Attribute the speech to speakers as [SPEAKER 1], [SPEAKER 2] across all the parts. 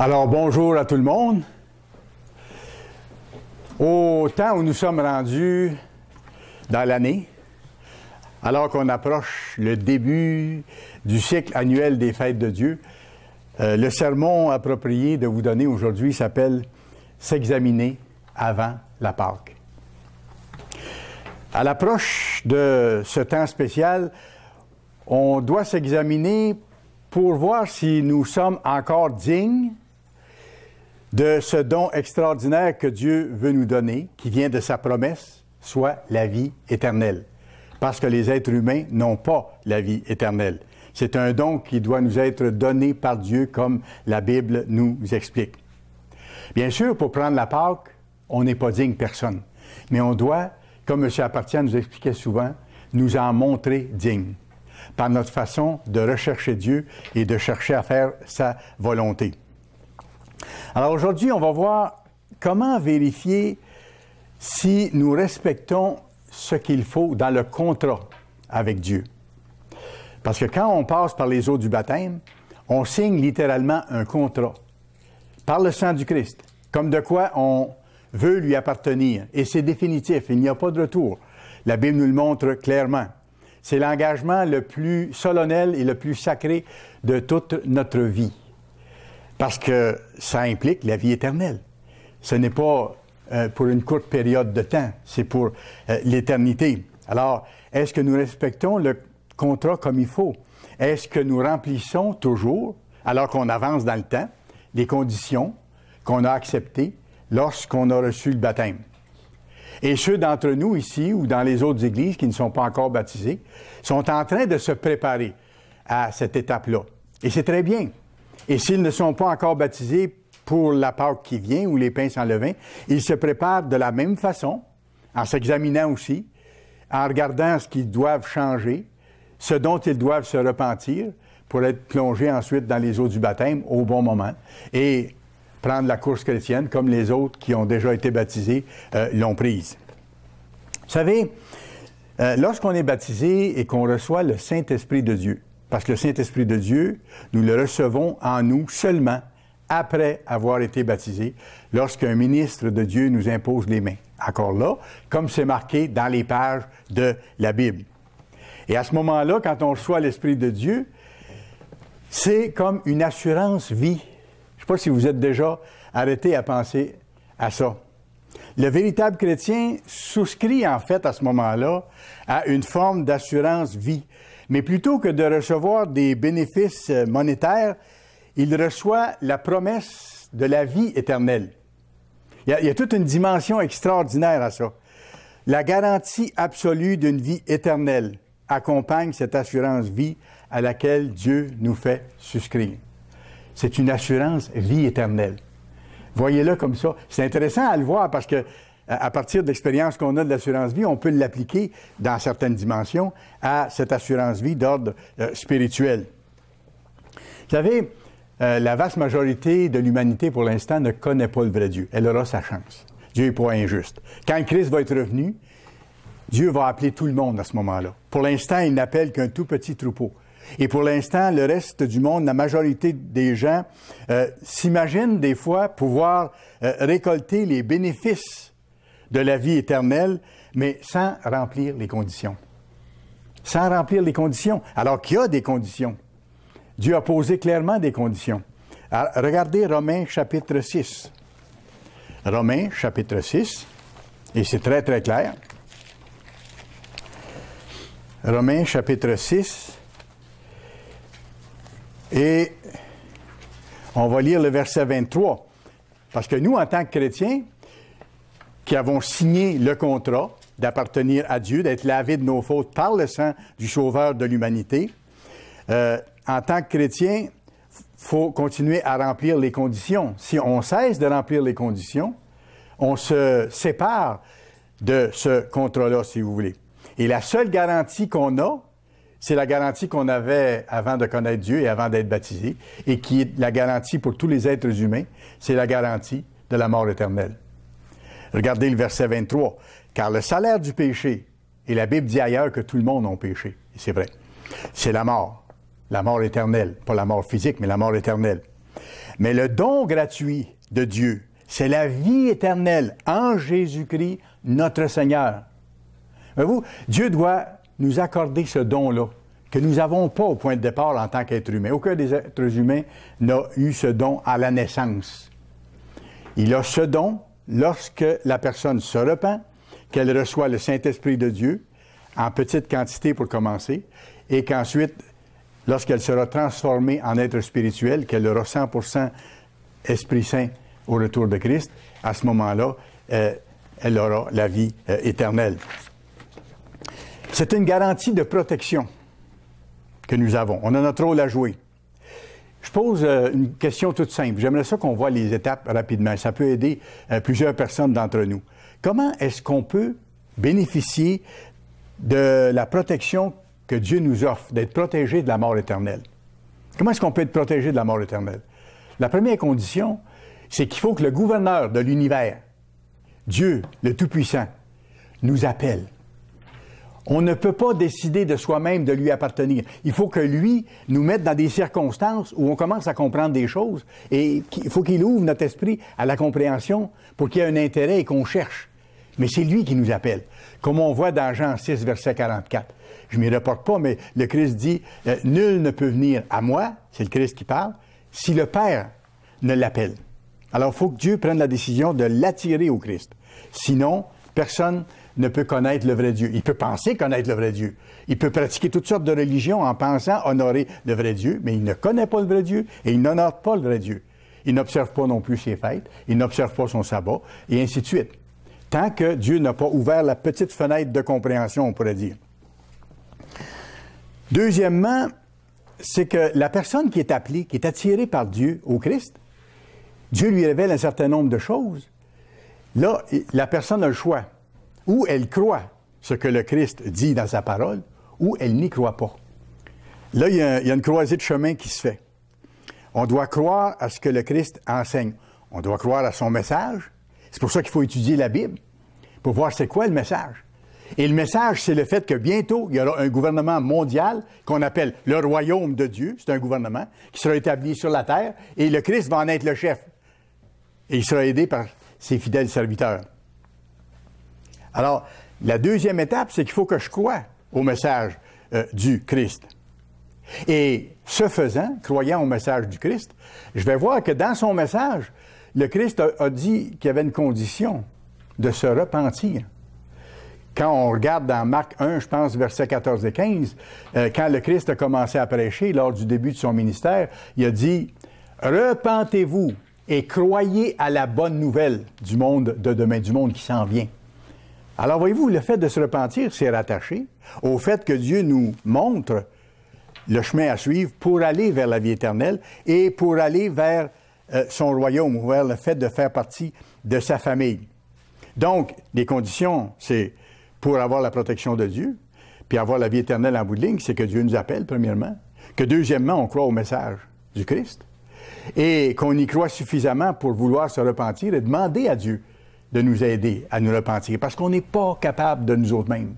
[SPEAKER 1] Alors, bonjour à tout le monde. Au temps où nous sommes rendus dans l'année, alors qu'on approche le début du cycle annuel des fêtes de Dieu, le sermon approprié de vous donner aujourd'hui s'appelle « S'examiner avant la Pâque ». À l'approche de ce temps spécial, on doit s'examiner pour voir si nous sommes encore dignes de ce don extraordinaire que Dieu veut nous donner, qui vient de sa promesse, soit la vie éternelle. Parce que les êtres humains n'ont pas la vie éternelle. C'est un don qui doit nous être donné par Dieu, comme la Bible nous explique. Bien sûr, pour prendre la Pâque, on n'est pas digne personne. Mais on doit, comme M. Apartian nous expliquait souvent, nous en montrer digne par notre façon de rechercher Dieu et de chercher à faire sa volonté. Alors aujourd'hui, on va voir comment vérifier si nous respectons ce qu'il faut dans le contrat avec Dieu. Parce que quand on passe par les eaux du baptême, on signe littéralement un contrat par le sang du Christ, comme de quoi on veut lui appartenir. Et c'est définitif, il n'y a pas de retour. La Bible nous le montre clairement. C'est l'engagement le plus solennel et le plus sacré de toute notre vie. Parce que ça implique la vie éternelle. Ce n'est pas pour une courte période de temps, c'est pour l'éternité. Alors, est-ce que nous respectons le contrat comme il faut? Est-ce que nous remplissons toujours, alors qu'on avance dans le temps, les conditions qu'on a acceptées lorsqu'on a reçu le baptême? Et ceux d'entre nous ici ou dans les autres églises qui ne sont pas encore baptisés sont en train de se préparer à cette étape-là. Et c'est très bien. Et s'ils ne sont pas encore baptisés pour la Pâque qui vient ou les pains sans levain, ils se préparent de la même façon, en s'examinant aussi, en regardant ce qu'ils doivent changer, ce dont ils doivent se repentir pour être plongés ensuite dans les eaux du baptême au bon moment et prendre la course chrétienne comme les autres qui ont déjà été baptisés l'ont prise. Vous savez, lorsqu'on est baptisé et qu'on reçoit le Saint-Esprit de Dieu, parce que le Saint-Esprit de Dieu, nous le recevons en nous seulement après avoir été baptisés, lorsqu'un ministre de Dieu nous impose les mains. Encore là, comme c'est marqué dans les pages de la Bible. Et à ce moment-là, quand on reçoit l'Esprit de Dieu, c'est comme une assurance vie. Je ne sais pas si vous êtes déjà arrêté à penser à ça. Le véritable chrétien souscrit en fait à ce moment-là à une forme d'assurance vie. Mais plutôt que de recevoir des bénéfices monétaires, il reçoit la promesse de la vie éternelle. Il y a toute une dimension extraordinaire à ça. La garantie absolue d'une vie éternelle accompagne cette assurance vie à laquelle Dieu nous fait souscrire. C'est une assurance vie éternelle. Voyez-le comme ça. C'est intéressant à le voir parce que à partir de l'expérience qu'on a de l'assurance vie, on peut l'appliquer dans certaines dimensions à cette assurance vie d'ordre spirituel. Vous savez, la vaste majorité de l'humanité, pour l'instant, ne connaît pas le vrai Dieu. Elle aura sa chance. Dieu n'est pas injuste. Quand Christ va être revenu, Dieu va appeler tout le monde à ce moment-là. Pour l'instant, il n'appelle qu'un tout petit troupeau. Et pour l'instant, le reste du monde, la majorité des gens, s'imaginent des fois pouvoir récolter les bénéfices de la vie éternelle, mais sans remplir les conditions. Sans remplir les conditions, alors qu'il y a des conditions. Dieu a posé clairement des conditions. Alors, regardez Romains chapitre 6. Romains chapitre 6, et c'est très très clair. Romains chapitre 6, et on va lire le verset 23. Parce que nous, en tant que chrétiens, qui avons signé le contrat d'appartenir à Dieu, d'être lavés de nos fautes par le sang du Sauveur de l'humanité, en tant que chrétien, il faut continuer à remplir les conditions. Si on cesse de remplir les conditions, on se sépare de ce contrat-là, si vous voulez. Et la seule garantie qu'on a, c'est la garantie qu'on avait avant de connaître Dieu et avant d'être baptisé, et qui est la garantie pour tous les êtres humains, c'est la garantie de la mort éternelle. Regardez le verset 23. « Car le salaire du péché, et la Bible dit ailleurs que tout le monde a péché, et c'est vrai, c'est la mort éternelle, pas la mort physique, mais la mort éternelle. Mais le don gratuit de Dieu, c'est la vie éternelle en Jésus-Christ, notre Seigneur. Voyez-vous, Dieu doit nous accorder ce don-là, que nous n'avons pas au point de départ en tant qu'être humain. Aucun des êtres humains n'a eu ce don à la naissance. Il a ce don lorsque la personne se repent, qu'elle reçoit le Saint-Esprit de Dieu, en petite quantité pour commencer, et qu'ensuite, lorsqu'elle sera transformée en être spirituel, qu'elle aura 100% Esprit Saint au retour de Christ, à ce moment-là, elle aura la vie éternelle. C'est une garantie de protection que nous avons. On a notre rôle à jouer. Je pose une question toute simple. J'aimerais ça qu'on voit les étapes rapidement. Ça peut aider plusieurs personnes d'entre nous. Comment est-ce qu'on peut bénéficier de la protection que Dieu nous offre, d'être protégé de la mort éternelle? Comment est-ce qu'on peut être protégé de la mort éternelle? La première condition, c'est qu'il faut que le gouverneur de l'univers, Dieu, le Tout-Puissant, nous appelle. On ne peut pas décider de soi-même de lui appartenir. Il faut que lui nous mette dans des circonstances où on commence à comprendre des choses et il faut qu'il ouvre notre esprit à la compréhension pour qu'il y ait un intérêt et qu'on cherche. Mais c'est lui qui nous appelle. Comme on voit dans Jean 6, verset 44. Je ne m'y reporte pas, mais le Christ dit « Nul ne peut venir à moi », c'est le Christ qui parle, « si le Père ne l'appelle ». Alors, il faut que Dieu prenne la décision de l'attirer au Christ. Sinon, personne ne peut connaître le vrai Dieu. Il peut penser connaître le vrai Dieu. Il peut pratiquer toutes sortes de religions en pensant honorer le vrai Dieu, mais il ne connaît pas le vrai Dieu et il n'honore pas le vrai Dieu. Il n'observe pas non plus ses fêtes, il n'observe pas son sabbat, et ainsi de suite. Tant que Dieu n'a pas ouvert la petite fenêtre de compréhension, on pourrait dire. Deuxièmement, c'est que la personne qui est appelée, qui est attirée par Dieu au Christ, Dieu lui révèle un certain nombre de choses. Là, la personne a le choix. Ou elle croit ce que le Christ dit dans sa parole, ou elle n'y croit pas. Là, il y a une croisée de chemin qui se fait. On doit croire à ce que le Christ enseigne. On doit croire à son message. C'est pour ça qu'il faut étudier la Bible, pour voir c'est quoi le message. Et le message, c'est le fait que bientôt, il y aura un gouvernement mondial qu'on appelle le royaume de Dieu. C'est un gouvernement qui sera établi sur la terre et le Christ va en être le chef. Et il sera aidé par ses fidèles serviteurs. Alors, la deuxième étape, c'est qu'il faut que je croie au message du Christ. Et ce faisant, croyant au message du Christ, je vais voir que dans son message, le Christ a dit qu'il y avait une condition de se repentir. Quand on regarde dans Marc 1, je pense, versets 14 et 15, quand le Christ a commencé à prêcher lors du début de son ministère, il a dit « Repentez-vous et croyez à la bonne nouvelle du monde de demain, du monde qui s'en vient. » Alors, voyez-vous, le fait de se repentir, c'est rattaché au fait que Dieu nous montre le chemin à suivre pour aller vers la vie éternelle et pour aller vers son royaume, ou vers le fait de faire partie de sa famille. Donc, les conditions, c'est pour avoir la protection de Dieu, puis avoir la vie éternelle en bout de ligne, c'est que Dieu nous appelle, premièrement, que deuxièmement, on croit au message du Christ, et qu'on y croit suffisamment pour vouloir se repentir et demander à Dieu de nous aider à nous repentir, parce qu'on n'est pas capable de nous autres-mêmes.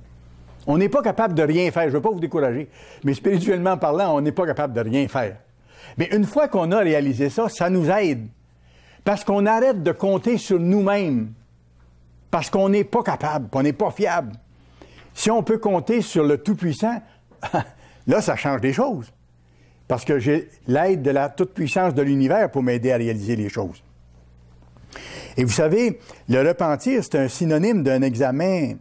[SPEAKER 1] On n'est pas capable de rien faire. Je ne veux pas vous décourager, mais spirituellement parlant, on n'est pas capable de rien faire. Mais une fois qu'on a réalisé ça, ça nous aide, parce qu'on arrête de compter sur nous-mêmes, parce qu'on n'est pas capable, on n'est pas fiable. Si on peut compter sur le Tout-Puissant, là, ça change des choses, parce que j'ai l'aide de la toute-puissance de l'univers pour m'aider à réaliser les choses. Et vous savez, le repentir, c'est un synonyme d'un examen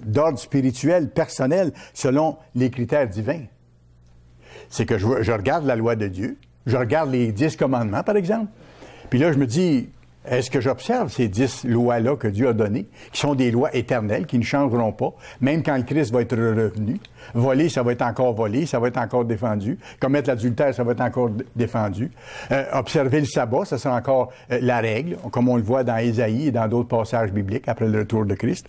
[SPEAKER 1] d'ordre spirituel, personnel, selon les critères divins. C'est que je regarde la loi de Dieu, je regarde les 10 commandements, par exemple, puis là, je me dis, est-ce que j'observe ces 10 lois-là que Dieu a données, qui sont des lois éternelles, qui ne changeront pas, même quand le Christ va être revenu? Voler, ça va être encore volé, ça va être encore défendu. Commettre l'adultère, ça va être encore défendu. Observer le sabbat, ça sera encore la règle, comme on le voit dans Ésaïe et dans d'autres passages bibliques après le retour de Christ.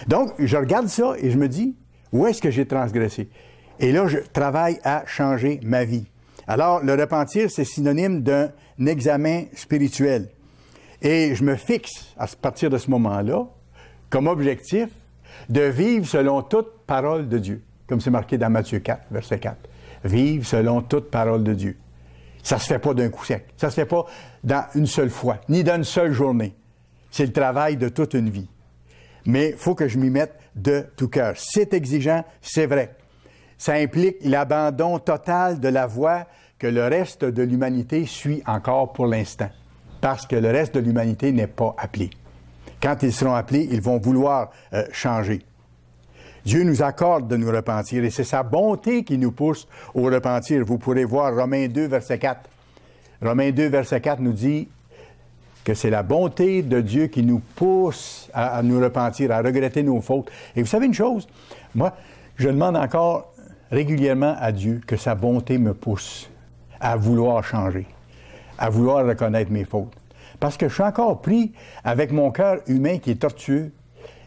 [SPEAKER 1] Donc, je regarde ça et je me dis, où est-ce que j'ai transgressé? Et là, je travaille à changer ma vie. Alors, le repentir, c'est synonyme d'un examen spirituel. Et je me fixe, à partir de ce moment-là, comme objectif, de vivre selon toute parole de Dieu. Comme c'est marqué dans Matthieu 4, verset 4. Vivre selon toute parole de Dieu. Ça ne se fait pas d'un coup sec. Ça ne se fait pas dans une seule fois, ni dans une seule journée. C'est le travail de toute une vie. Mais il faut que je m'y mette de tout cœur. C'est exigeant, c'est vrai. Ça implique l'abandon total de la voie que le reste de l'humanité suit encore pour l'instant. Parce que le reste de l'humanité n'est pas appelé. Quand ils seront appelés, ils vont vouloir changer. Dieu nous accorde de nous repentir et c'est sa bonté qui nous pousse au repentir. Vous pourrez voir Romains 2, verset 4. Romains 2, verset 4 nous dit que c'est la bonté de Dieu qui nous pousse à nous repentir, à regretter nos fautes. Et vous savez une chose? Moi, je demande encore régulièrement à Dieu que sa bonté me pousse à vouloir changer, à vouloir reconnaître mes fautes. Parce que je suis encore pris avec mon cœur humain qui est tortueux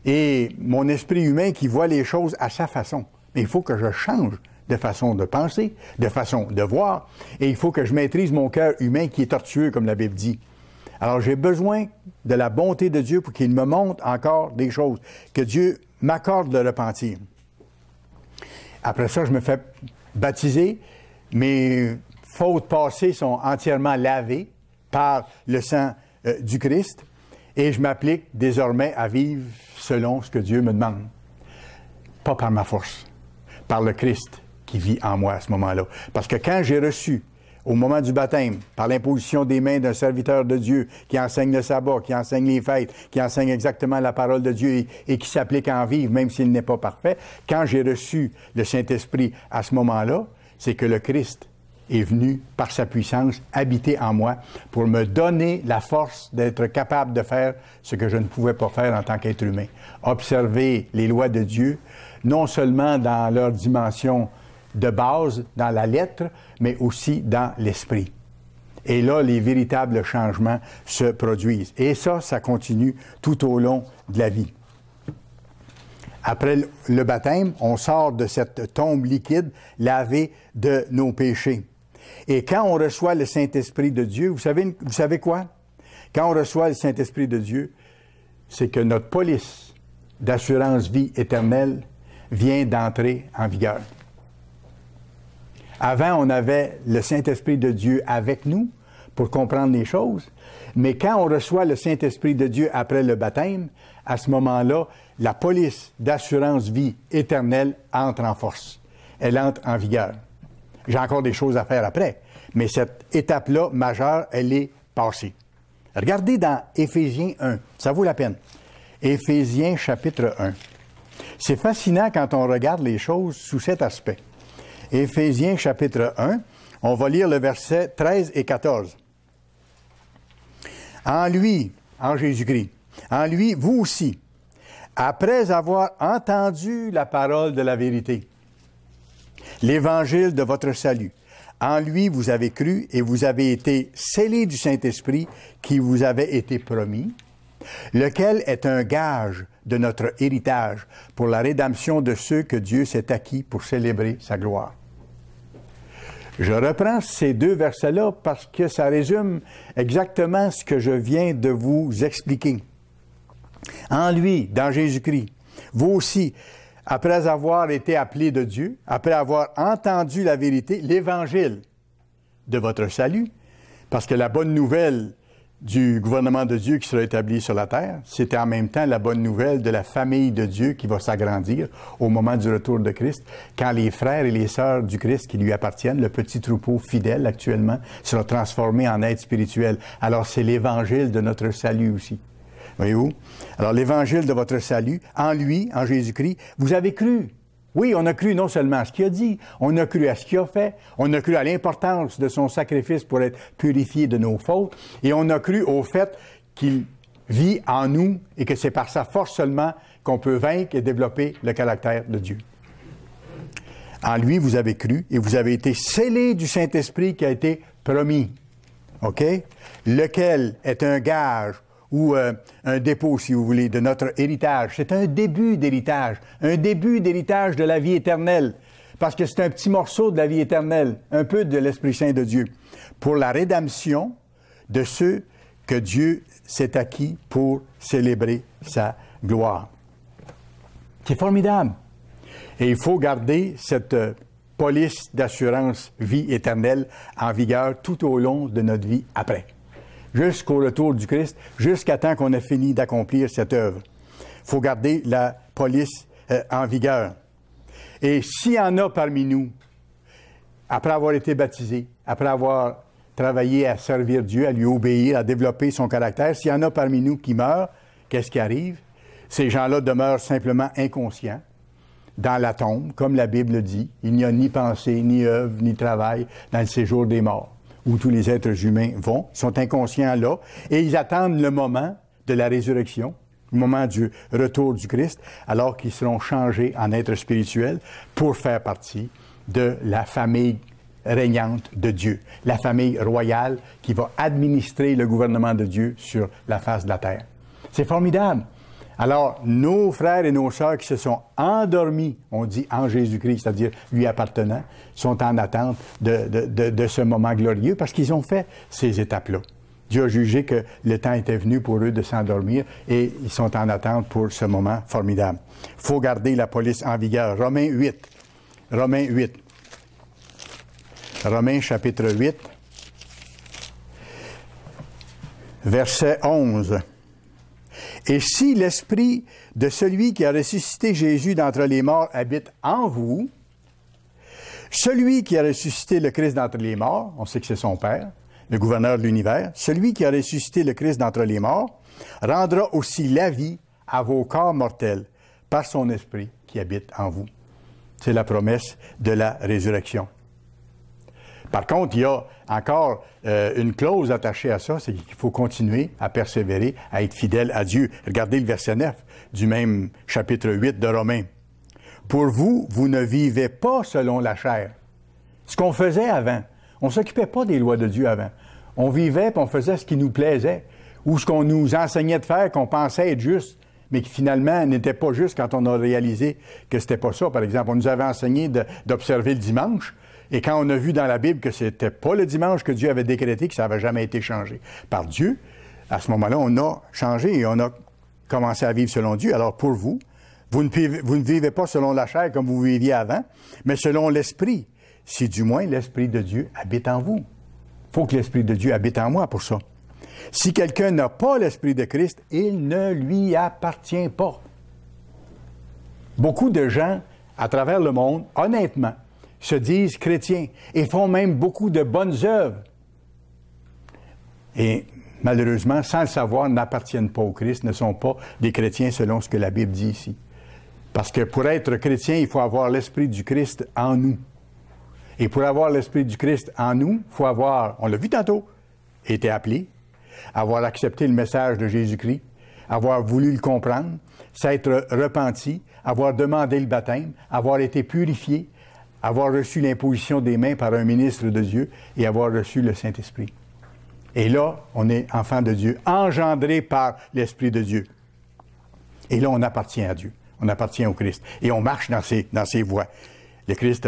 [SPEAKER 1] et mon esprit humain qui voit les choses à sa façon. Mais il faut que je change de façon de penser, de façon de voir, et il faut que je maîtrise mon cœur humain qui est tortueux, comme la Bible dit. Alors j'ai besoin de la bonté de Dieu pour qu'il me montre encore des choses, que Dieu m'accorde le repentir. Après ça, je me fais baptiser, mes fautes passées sont entièrement lavées par le sang du Christ, et je m'applique désormais à vivre selon ce que Dieu me demande. Pas par ma force, par le Christ qui vit en moi à ce moment-là. Parce que quand j'ai reçu, au moment du baptême, par l'imposition des mains d'un serviteur de Dieu qui enseigne le sabbat, qui enseigne les fêtes, qui enseigne exactement la parole de Dieu et qui s'applique à en vivre, même s'il n'est pas parfait, quand j'ai reçu le Saint-Esprit à ce moment-là, c'est que le Christ est venu, par sa puissance, habiter en moi pour me donner la force d'être capable de faire ce que je ne pouvais pas faire en tant qu'être humain. Observer les lois de Dieu, non seulement dans leur dimension de base, dans la lettre, mais aussi dans l'esprit. Et là, les véritables changements se produisent. Et ça continue tout au long de la vie. Après le baptême, on sort de cette tombe liquide lavée de nos péchés. Et quand on reçoit le Saint-Esprit de Dieu, vous savez quoi? Quand on reçoit le Saint-Esprit de Dieu, c'est que notre police d'assurance vie éternelle vient d'entrer en vigueur. Avant, on avait le Saint-Esprit de Dieu avec nous pour comprendre les choses, mais quand on reçoit le Saint-Esprit de Dieu après le baptême, à ce moment-là, la police d'assurance vie éternelle entre en force. Elle entre en vigueur. J'ai encore des choses à faire après, mais cette étape-là, majeure, elle est passée. Regardez dans Éphésiens 1, ça vaut la peine. Éphésiens chapitre 1. C'est fascinant quand on regarde les choses sous cet aspect. Éphésiens chapitre 1, on va lire le verset 13 et 14. En lui, en Jésus-Christ, en lui, vous aussi, après avoir entendu la parole de la vérité, l'évangile de votre salut, en lui vous avez cru et vous avez été scellés du Saint-Esprit qui vous avait été promis, lequel est un gage de notre héritage pour la rédemption de ceux que Dieu s'est acquis pour célébrer sa gloire. Je reprends ces deux versets-là parce que ça résume exactement ce que je viens de vous expliquer. En lui, dans Jésus-Christ, vous aussi, après avoir été appelés de Dieu, après avoir entendu la vérité, l'évangile de votre salut, parce que la bonne nouvelle du gouvernement de Dieu qui sera établi sur la terre, c'était en même temps la bonne nouvelle de la famille de Dieu qui va s'agrandir au moment du retour de Christ, quand les frères et les sœurs du Christ qui lui appartiennent, le petit troupeau fidèle actuellement, sera transformé en être spirituel. Alors c'est l'évangile de notre salut aussi. Voyez-vous? Alors l'évangile de votre salut, en lui, en Jésus-Christ, vous avez cru. Oui, on a cru non seulement à ce qu'il a dit, on a cru à ce qu'il a fait, on a cru à l'importance de son sacrifice pour être purifié de nos fautes, et on a cru au fait qu'il vit en nous et que c'est par sa force seulement qu'on peut vaincre et développer le caractère de Dieu. En lui, vous avez cru et vous avez été scellés du Saint-Esprit qui a été promis. OK? Lequel est un gage ou un dépôt, si vous voulez, de notre héritage. C'est un début d'héritage de la vie éternelle, parce que c'est un petit morceau de la vie éternelle, un peu de l'Esprit Saint de Dieu, pour la rédemption de ceux que Dieu s'est acquis pour célébrer sa gloire. C'est formidable. Et il faut garder cette police d'assurance vie éternelle en vigueur tout au long de notre vie après. Jusqu'au retour du Christ, jusqu'à temps qu'on ait fini d'accomplir cette œuvre. Il faut garder la police en vigueur. Et s'il y en a parmi nous, après avoir été baptisés, après avoir travaillé à servir Dieu, à lui obéir, à développer son caractère, s'il y en a parmi nous qui meurent, qu'est-ce qui arrive? Ces gens-là demeurent simplement inconscients dans la tombe, comme la Bible dit. Il n'y a ni pensée, ni œuvre, ni travail dans le séjour des morts, où tous les êtres humains vont, sont inconscients là, et ils attendent le moment de la résurrection, le moment du retour du Christ, alors qu'ils seront changés en êtres spirituels pour faire partie de la famille régnante de Dieu, la famille royale qui va administrer le gouvernement de Dieu sur la face de la terre. C'est formidable. Alors, nos frères et nos sœurs qui se sont endormis, on dit en Jésus-Christ, c'est-à-dire lui appartenant, sont en attente de ce moment glorieux parce qu'ils ont fait ces étapes-là. Dieu a jugé que le temps était venu pour eux de s'endormir et ils sont en attente pour ce moment formidable. Il faut garder la police en vigueur. Romains 8. Romains 8. Romains chapitre 8, verset 11. Et si l'esprit de celui qui a ressuscité Jésus d'entre les morts habite en vous, celui qui a ressuscité le Christ d'entre les morts, on sait que c'est son Père, le gouverneur de l'univers, celui qui a ressuscité le Christ d'entre les morts, rendra aussi la vie à vos corps mortels par son esprit qui habite en vous. C'est la promesse de la résurrection. Par contre, il y a encore une clause attachée à ça, c'est qu'il faut continuer à persévérer, à être fidèle à Dieu. Regardez le verset 9 du même chapitre 8 de Romains. « Pour vous, vous ne vivez pas selon la chair. » Ce qu'on faisait avant, on ne s'occupait pas des lois de Dieu avant. On vivait et on faisait ce qui nous plaisait, ou ce qu'on nous enseignait de faire, qu'on pensait être juste, mais qui finalement n'était pas juste quand on a réalisé que c'était pas ça. Par exemple, on nous avait enseigné d'observer le dimanche, et quand on a vu dans la Bible que c'était pas le dimanche que Dieu avait décrété, que ça n'avait jamais été changé par Dieu, à ce moment-là, on a changé et on a commencé à vivre selon Dieu. Alors pour vous, vous ne vivez pas selon la chair comme vous viviez avant, mais selon l'Esprit, si du moins l'Esprit de Dieu habite en vous. Il faut que l'Esprit de Dieu habite en moi pour ça. Si quelqu'un n'a pas l'Esprit de Christ, il ne lui appartient pas. Beaucoup de gens à travers le monde, honnêtement, se disent chrétiens et font même beaucoup de bonnes œuvres. Et malheureusement, sans le savoir, n'appartiennent pas au Christ, ne sont pas des chrétiens selon ce que la Bible dit ici. Parce que pour être chrétien, il faut avoir l'Esprit du Christ en nous. Et pour avoir l'Esprit du Christ en nous, il faut avoir, on l'a vu tantôt, été appelé, avoir accepté le message de Jésus-Christ, avoir voulu le comprendre, s'être repenti, avoir demandé le baptême, avoir été purifié, avoir reçu l'imposition des mains par un ministre de Dieu et avoir reçu le Saint-Esprit. Et là, on est enfant de Dieu, engendré par l'Esprit de Dieu. Et là, on appartient à Dieu, on appartient au Christ. Et on marche dans ses voies. Le Christ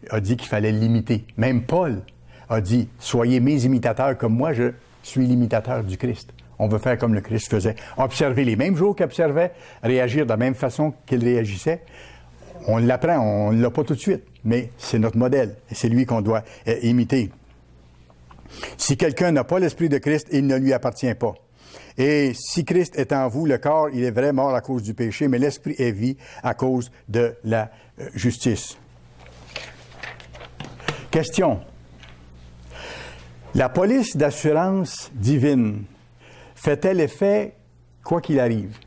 [SPEAKER 1] a dit qu'il fallait l'imiter. Même Paul a dit, « Soyez mes imitateurs comme moi, je suis l'imitateur du Christ. » On veut faire comme le Christ faisait. Observer les mêmes jours qu'il observait, réagir de la même façon qu'il réagissait. On l'apprend, on ne l'a pas tout de suite, mais c'est notre modèle et c'est lui qu'on doit imiter. Si quelqu'un n'a pas l'Esprit de Christ, il ne lui appartient pas. Et si Christ est en vous, le corps, il est vrai mort à cause du péché, mais l'Esprit est vie à cause de la justice. Question. La police d'assurance divine fait-elle effet quoi qu'il arrive?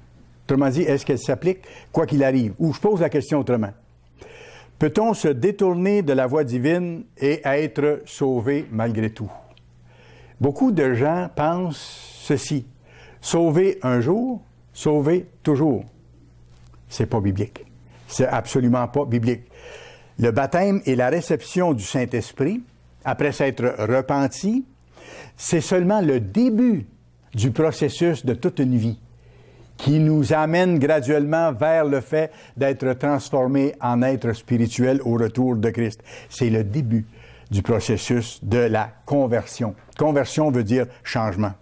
[SPEAKER 1] Autrement dit, est-ce qu'elle s'applique quoi qu'il arrive? Ou je pose la question autrement. Peut-on se détourner de la voie divine et être sauvé malgré tout? Beaucoup de gens pensent ceci. Sauver un jour, sauver toujours. C'est pas biblique. C'est absolument pas biblique. Le baptême et la réception du Saint-Esprit, après s'être repenti, c'est seulement le début du processus de toute une vie, qui nous amène graduellement vers le fait d'être transformés en êtres spirituels au retour de Christ. C'est le début du processus de la conversion. Conversion veut dire changement.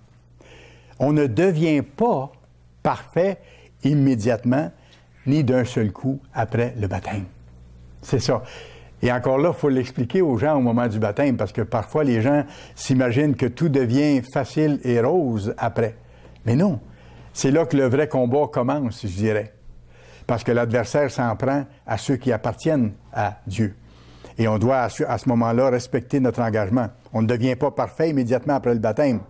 [SPEAKER 1] On ne devient pas parfait immédiatement, ni d'un seul coup après le baptême. C'est ça. Et encore là, il faut l'expliquer aux gens au moment du baptême, parce que parfois les gens s'imaginent que tout devient facile et rose après. Mais non, c'est là que le vrai combat commence, je dirais. Parce que l'adversaire s'en prend à ceux qui appartiennent à Dieu. Et on doit, à ce moment-là, respecter notre engagement. On ne devient pas parfait immédiatement après le baptême.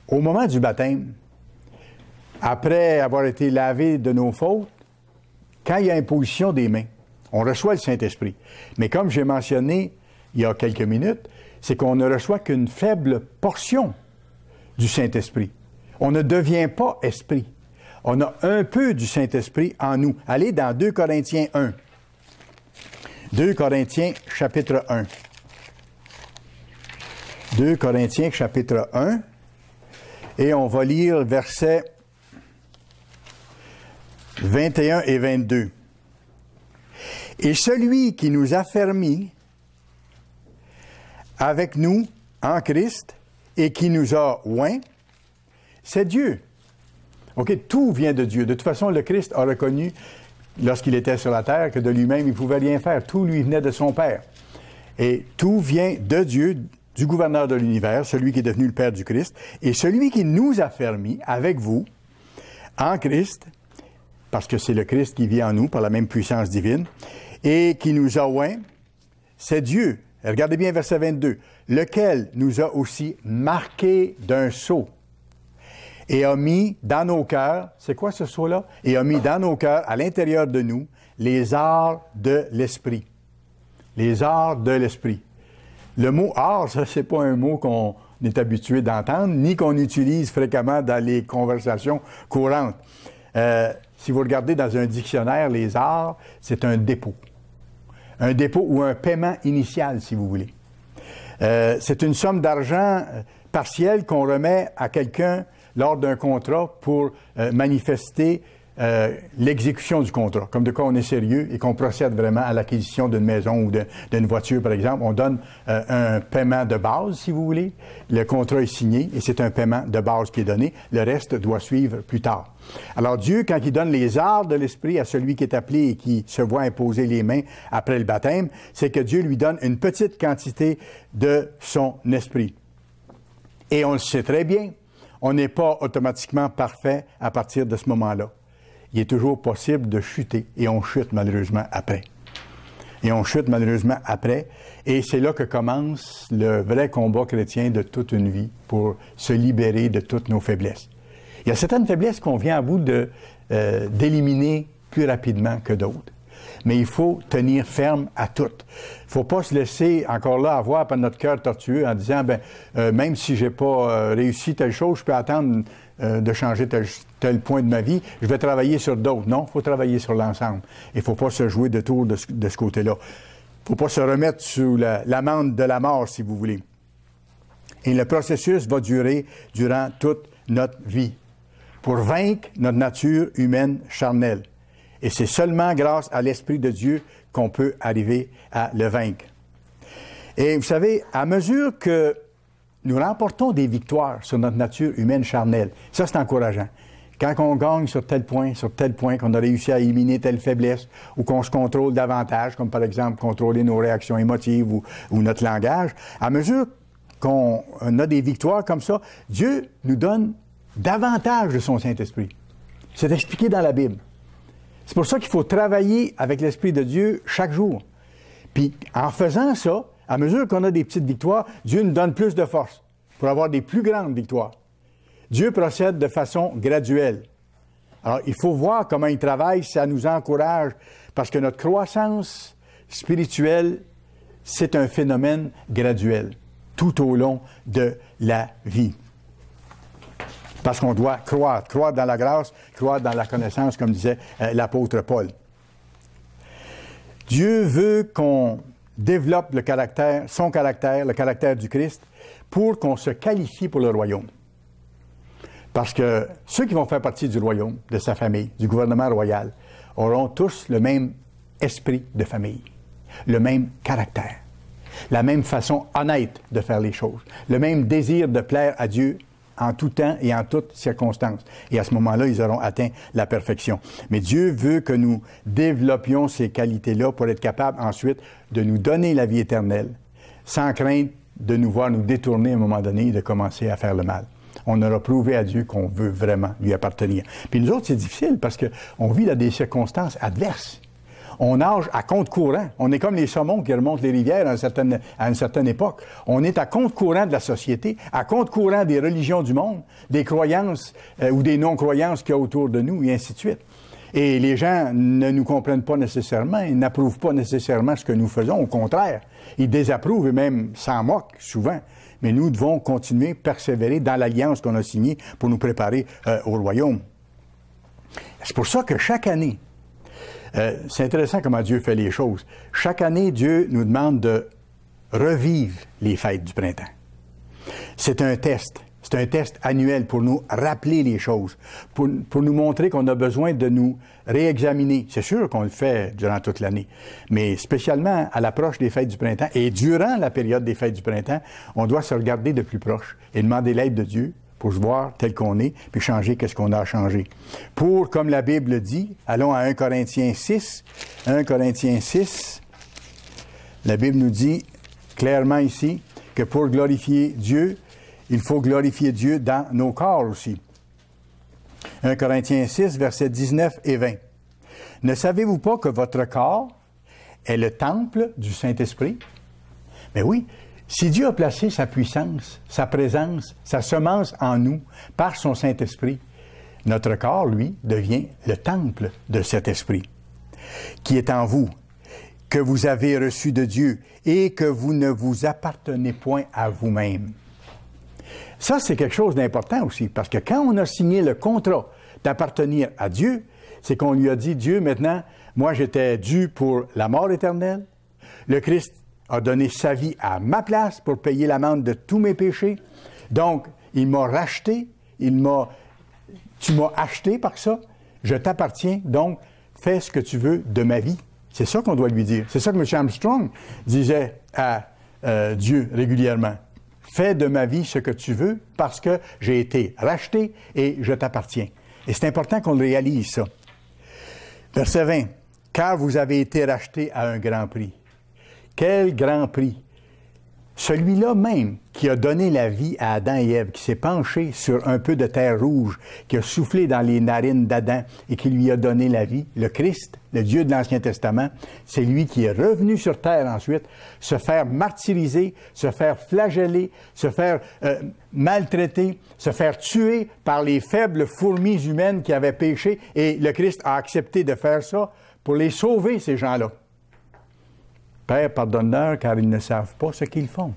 [SPEAKER 1] Au moment du baptême, après avoir été lavé de nos fautes, quand il y a imposition des mains, on reçoit le Saint-Esprit. Mais comme j'ai mentionné il y a quelques minutes, c'est qu'on ne reçoit qu'une faible portion du Saint-Esprit. On ne devient pas esprit. On a un peu du Saint-Esprit en nous. Allez dans 2 Corinthiens 1. 2 Corinthiens, chapitre 1. 2 Corinthiens, chapitre 1. Et on va lire versets 21 et 22. Et celui qui nous affermit avec nous en Christ et qui nous a oints, c'est Dieu. OK, tout vient de Dieu. De toute façon, le Christ a reconnu, lorsqu'il était sur la terre, que de lui-même, il ne pouvait rien faire. Tout lui venait de son Père. Et tout vient de Dieu, du gouverneur de l'univers, celui qui est devenu le Père du Christ, et celui qui nous a fermis avec vous en Christ, parce que c'est le Christ qui vit en nous par la même puissance divine, et qui nous a oints, c'est Dieu. Regardez bien verset 22. Lequel nous a aussi marqués d'un sceau et a mis dans nos cœurs, c'est quoi ce sceau-là? Et a mis dans nos cœurs, à l'intérieur de nous, les arts de l'esprit. Les arts de l'esprit. Le mot art, ça, c'est pas un mot qu'on est habitué d'entendre, ni qu'on utilise fréquemment dans les conversations courantes. Si vous regardez dans un dictionnaire, les arts, c'est un dépôt. Un dépôt ou un paiement initial, si vous voulez. C'est une somme d'argent partielle qu'on remet à quelqu'un lors d'un contrat pour manifester l'exécution du contrat. Comme de quoi on est sérieux et qu'on procède vraiment à l'acquisition d'une maison ou d'une voiture, par exemple. On donne un paiement de base, si vous voulez. Le contrat est signé et c'est un paiement de base qui est donné. Le reste doit suivre plus tard. Alors Dieu, quand il donne les arts de l'esprit à celui qui est appelé et qui se voit imposer les mains après le baptême, c'est que Dieu lui donne une petite quantité de son esprit. Et on le sait très bien, on n'est pas automatiquement parfait à partir de ce moment-là. Il est toujours possible de chuter, et on chute malheureusement après. Et on chute malheureusement après, et c'est là que commence le vrai combat chrétien de toute une vie pour se libérer de toutes nos faiblesses. Il y a certaines faiblesses qu'on vient à bout d'éliminer plus rapidement que d'autres. Mais il faut tenir ferme à toutes. Il ne faut pas se laisser encore là avoir par notre cœur tortueux en disant, même si je n'ai pas réussi telle chose, je peux attendre de changer tel point de ma vie, je vais travailler sur d'autres. Non, il faut travailler sur l'ensemble. Il ne faut pas se jouer de tour de ce côté-là. Il ne faut pas se remettre sous l'amende de la mort, si vous voulez. Et le processus va durer durant toute notre vie pour vaincre notre nature humaine charnelle. Et c'est seulement grâce à l'Esprit de Dieu qu'on peut arriver à le vaincre. Et vous savez, à mesure que nous remportons des victoires sur notre nature humaine charnelle, ça c'est encourageant. Quand on gagne sur tel point, qu'on a réussi à éliminer telle faiblesse, ou qu'on se contrôle davantage, comme par exemple contrôler nos réactions émotives ou notre langage, à mesure qu'on a des victoires comme ça, Dieu nous donne davantage de son Saint-Esprit. C'est expliqué dans la Bible. C'est pour ça qu'il faut travailler avec l'Esprit de Dieu chaque jour. Puis, en faisant ça, à mesure qu'on a des petites victoires, Dieu nous donne plus de force pour avoir des plus grandes victoires. Dieu procède de façon graduelle. Alors, il faut voir comment il travaille, ça nous encourage, parce que notre croissance spirituelle, c'est un phénomène graduel, tout au long de la vie. Parce qu'on doit croire dans la grâce, croire dans la connaissance, comme disait l'apôtre Paul. Dieu veut qu'on développe le caractère du Christ, pour qu'on se qualifie pour le royaume. Parce que ceux qui vont faire partie du royaume, de sa famille, du gouvernement royal, auront tous le même esprit de famille, le même caractère, la même façon honnête de faire les choses, le même désir de plaire à Dieu en tout temps et en toutes circonstances. Et à ce moment-là, ils auront atteint la perfection. Mais Dieu veut que nous développions ces qualités-là pour être capables ensuite de nous donner la vie éternelle, sans crainte de nous voir nous détourner à un moment donné et de commencer à faire le mal. On aura prouvé à Dieu qu'on veut vraiment lui appartenir. Puis nous autres, c'est difficile parce qu'on vit dans des circonstances adverses. On nage à contre-courant. On est comme les saumons qui remontent les rivières à une certaine époque. On est à contre-courant de la société, à contre-courant des religions du monde, des croyances ou des non-croyances qu'il y a autour de nous, et ainsi de suite. Et les gens ne nous comprennent pas nécessairement, ils n'approuvent pas nécessairement ce que nous faisons. Au contraire, ils désapprouvent et même s'en moquent souvent. Mais nous devons continuer, persévérer dans l'alliance qu'on a signée pour nous préparer au royaume. C'est pour ça que chaque année, c'est intéressant comment Dieu fait les choses. Chaque année, Dieu nous demande de revivre les fêtes du printemps. C'est un test. C'est un test annuel pour nous rappeler les choses, pour nous montrer qu'on a besoin de nous réexaminer. C'est sûr qu'on le fait durant toute l'année, mais spécialement à l'approche des fêtes du printemps et durant la période des fêtes du printemps, on doit se regarder de plus proche et demander l'aide de Dieu pour se voir tel qu'on est, puis changer qu'est-ce qu'on a à changer. Pour, comme la Bible dit, allons à 1 Corinthiens 6. 1 Corinthiens 6, la Bible nous dit clairement ici que pour glorifier Dieu, il faut glorifier Dieu dans nos corps aussi. 1 Corinthiens 6, versets 19 et 20. « Ne savez-vous pas que votre corps est le temple du Saint-Esprit? » Mais oui, si Dieu a placé sa puissance, sa présence, sa semence en nous par son Saint-Esprit, notre corps, lui, devient le temple de cet Esprit qui est en vous, que vous avez reçu de Dieu et que vous ne vous appartenez point à vous-même. Ça, c'est quelque chose d'important aussi, parce que quand on a signé le contrat d'appartenir à Dieu, c'est qu'on lui a dit, Dieu, maintenant, moi, j'étais dû pour la mort éternelle. Le Christ a donné sa vie à ma place pour payer l'amende de tous mes péchés. Donc, il m'a racheté, tu m'as acheté par ça, je t'appartiens, donc fais ce que tu veux de ma vie. C'est ça qu'on doit lui dire. C'est ça que M. Armstrong disait à Dieu régulièrement. Fais de ma vie ce que tu veux parce que j'ai été racheté et je t'appartiens. Et c'est important qu'on le réalise, ça. Verset 20. « Car vous avez été rachetés à un grand prix. » Quel grand prix! Celui-là même qui a donné la vie à Adam et Ève, qui s'est penché sur un peu de terre rouge, qui a soufflé dans les narines d'Adam et qui lui a donné la vie, le Christ, le Dieu de l'Ancien Testament, c'est lui qui est revenu sur terre ensuite, se faire martyriser, se faire flageller, se faire maltraiter, se faire tuer par les faibles fourmis humaines qui avaient péché, et le Christ a accepté de faire ça pour les sauver, ces gens-là. Père, pardonne-leur, car ils ne savent pas ce qu'ils font.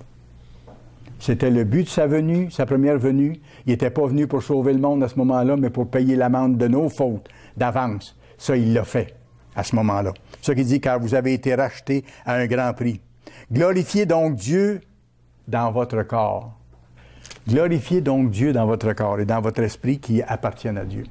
[SPEAKER 1] C'était le but de sa venue, sa première venue. Il n'était pas venu pour sauver le monde à ce moment-là, mais pour payer l'amende de nos fautes d'avance. Ça, il l'a fait à ce moment-là. C'est ça qu'il dit, car vous avez été rachetés à un grand prix. Glorifiez donc Dieu dans votre corps. Glorifiez donc Dieu dans votre corps et dans votre esprit qui appartiennent à Dieu.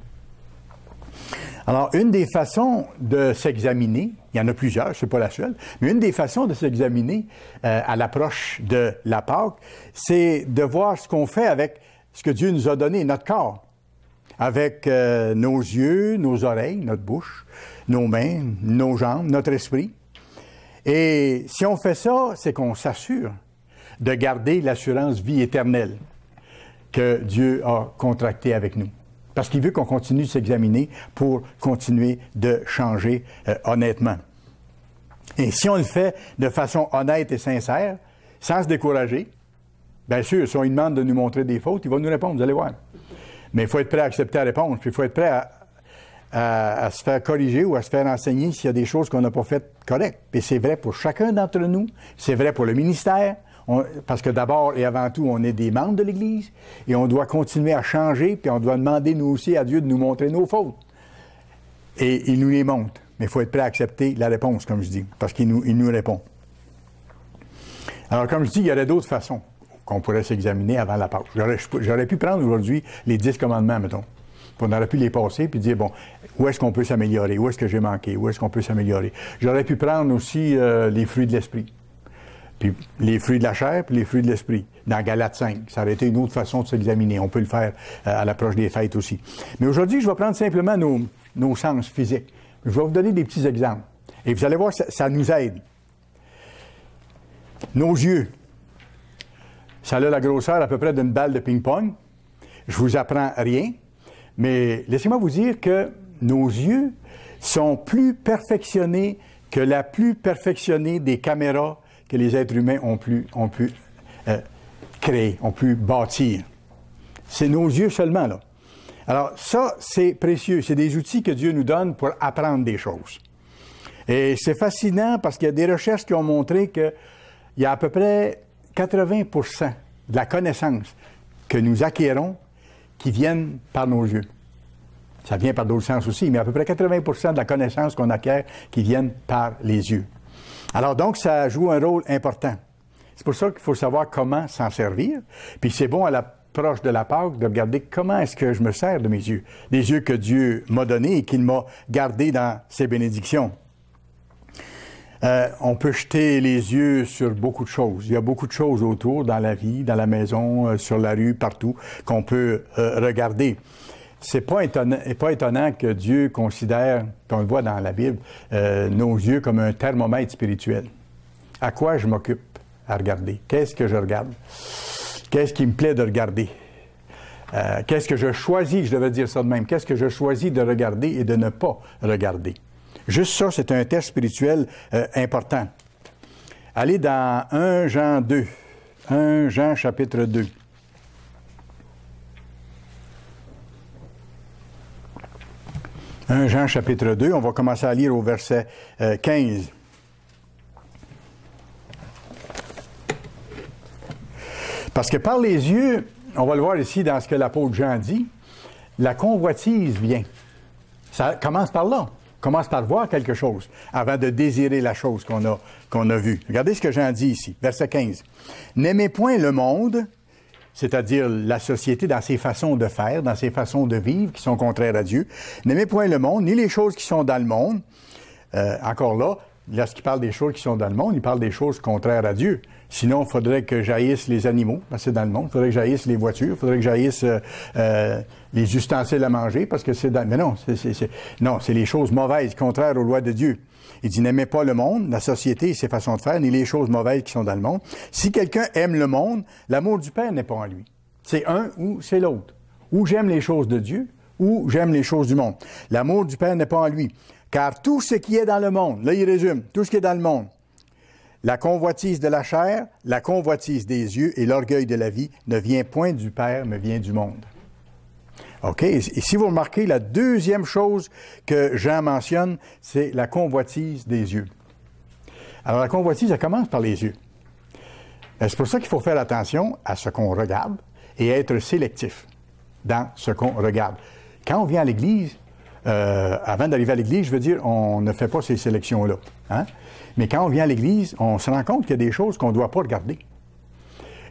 [SPEAKER 1] Alors, une des façons de s'examiner, il y en a plusieurs, c'est pas la seule, mais une des façons de s'examiner à l'approche de la Pâque, c'est de voir ce qu'on fait avec ce que Dieu nous a donné, notre corps, avec nos yeux, nos oreilles, notre bouche, nos mains, nos jambes, notre esprit. Et si on fait ça, c'est qu'on s'assure de garder l'assurance vie éternelle que Dieu a contractée avec nous. Parce qu'il veut qu'on continue de s'examiner pour continuer de changer honnêtement. Et si on le fait de façon honnête et sincère, sans se décourager, bien sûr, si on lui demande de nous montrer des fautes, il va nous répondre, vous allez voir. Mais il faut être prêt à accepter la réponse, puis il faut être prêt à se faire corriger ou à se faire enseigner s'il y a des choses qu'on n'a pas faites correctes. Et c'est vrai pour chacun d'entre nous, c'est vrai pour le ministère, parce que d'abord et avant tout, on est des membres de l'Église et on doit continuer à changer, puis on doit demander nous aussi à Dieu de nous montrer nos fautes. Et il nous les montre. Mais il faut être prêt à accepter la réponse, comme je dis, parce qu'il nous répond. Alors, comme je dis, il y aurait d'autres façons qu'on pourrait s'examiner avant la Pâque. J'aurais pu prendre aujourd'hui les 10 commandements, mettons. On aurait pu les passer puis dire, bon, où est-ce qu'on peut s'améliorer? Où est-ce que j'ai manqué? Où est-ce qu'on peut s'améliorer? J'aurais pu prendre aussi les fruits de l'esprit. Puis les fruits de la chair, puis les fruits de l'esprit. Dans Galates 5, ça aurait été une autre façon de s'examiner. On peut le faire à l'approche des fêtes aussi. Mais aujourd'hui, je vais prendre simplement nos sens physiques. Je vais vous donner des petits exemples. Et vous allez voir, ça nous aide. Nos yeux. Ça a la grosseur à peu près d'une balle de ping-pong. Je vous apprends rien. Mais laissez-moi vous dire que nos yeux sont plus perfectionnés que la plus perfectionnée des caméras que les êtres humains ont pu créer, ont pu bâtir. C'est nos yeux seulement, là. Alors, ça, c'est précieux. C'est des outils que Dieu nous donne pour apprendre des choses. Et c'est fascinant parce qu'il y a des recherches qui ont montré qu'il y a à peu près 80% de la connaissance que nous acquérons qui viennent par nos yeux. Ça vient par d'autres sens aussi, mais à peu près 80% de la connaissance qu'on acquiert qui viennent par les yeux. Alors donc, ça joue un rôle important. C'est pour ça qu'il faut savoir comment s'en servir. Puis c'est bon à l'approche de la Pâque de regarder comment est-ce que je me sers de mes yeux. Des yeux que Dieu m'a donnés et qu'il m'a gardés dans ses bénédictions. On peut jeter les yeux sur beaucoup de choses. Il y a beaucoup de choses autour, dans la vie, dans la maison, sur la rue, partout, qu'on peut regarder. C'est pas étonnant que Dieu considère, puis on le voit dans la Bible, nos yeux comme un thermomètre spirituel. À quoi je m'occupe à regarder? Qu'est-ce que je regarde? Qu'est-ce qui me plaît de regarder? Qu'est-ce que je choisis, je devais dire ça de même, qu'est-ce que je choisis de regarder et de ne pas regarder? Juste ça, c'est un test spirituel important. Allez dans 1 Jean 2. 1 Jean chapitre 2. 1 Jean chapitre 2, on va commencer à lire au verset 15. Parce que par les yeux, on va le voir ici dans ce que l'apôtre Jean dit, la convoitise vient. Ça commence par là. On commence par voir quelque chose avant de désirer la chose qu'on a vue. Regardez ce que Jean dit ici, verset 15. « N'aimez point le monde, c'est-à-dire la société dans ses façons de faire, dans ses façons de vivre qui sont contraires à Dieu. N'aimez point le monde, ni les choses qui sont dans le monde. » Encore là, lorsqu'il parle des choses qui sont dans le monde, il parle des choses contraires à Dieu. Sinon, il faudrait que j'haïsse les animaux, parce que c'est dans le monde. Il faudrait que j'haïsse les voitures. Il faudrait que j'haïsse les ustensiles à manger, parce que c'est dans... Mais non, c'est les choses mauvaises, contraires aux lois de Dieu. Il dit, n'aimez pas le monde, la société et ses façons de faire, ni les choses mauvaises qui sont dans le monde. Si quelqu'un aime le monde, l'amour du Père n'est pas en lui. C'est un ou c'est l'autre. Ou j'aime les choses de Dieu, ou j'aime les choses du monde. L'amour du Père n'est pas en lui. Car tout ce qui est dans le monde, là il résume, tout ce qui est dans le monde, la convoitise de la chair, la convoitise des yeux et l'orgueil de la vie ne vient point du Père, mais vient du monde. OK? Et si vous remarquez, la deuxième chose que Jean mentionne, c'est la convoitise des yeux. Alors, la convoitise, elle commence par les yeux. C'est pour ça qu'il faut faire attention à ce qu'on regarde et être sélectif dans ce qu'on regarde. Quand on vient à l'Église, avant d'arriver à l'Église, je veux dire, on ne fait pas ces sélections-là. Hein? Mais quand on vient à l'Église, on se rend compte qu'il y a des choses qu'on ne doit pas regarder.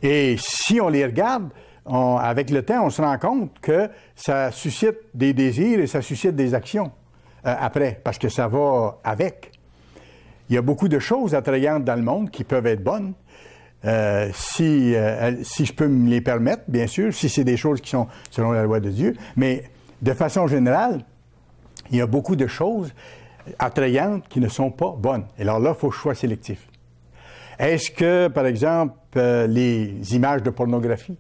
[SPEAKER 1] Et si on les regarde, avec le temps, on se rend compte que ça suscite des désirs et ça suscite des actions après, parce que ça va avec. Il y a beaucoup de choses attrayantes dans le monde qui peuvent être bonnes, si je peux me les permettre, bien sûr, si c'est des choses qui sont selon la loi de Dieu. Mais de façon générale, il y a beaucoup de choses attrayantes qui ne sont pas bonnes. Et alors là, il faut que je sois sélectif. Est-ce que, par exemple, les images de pornographie,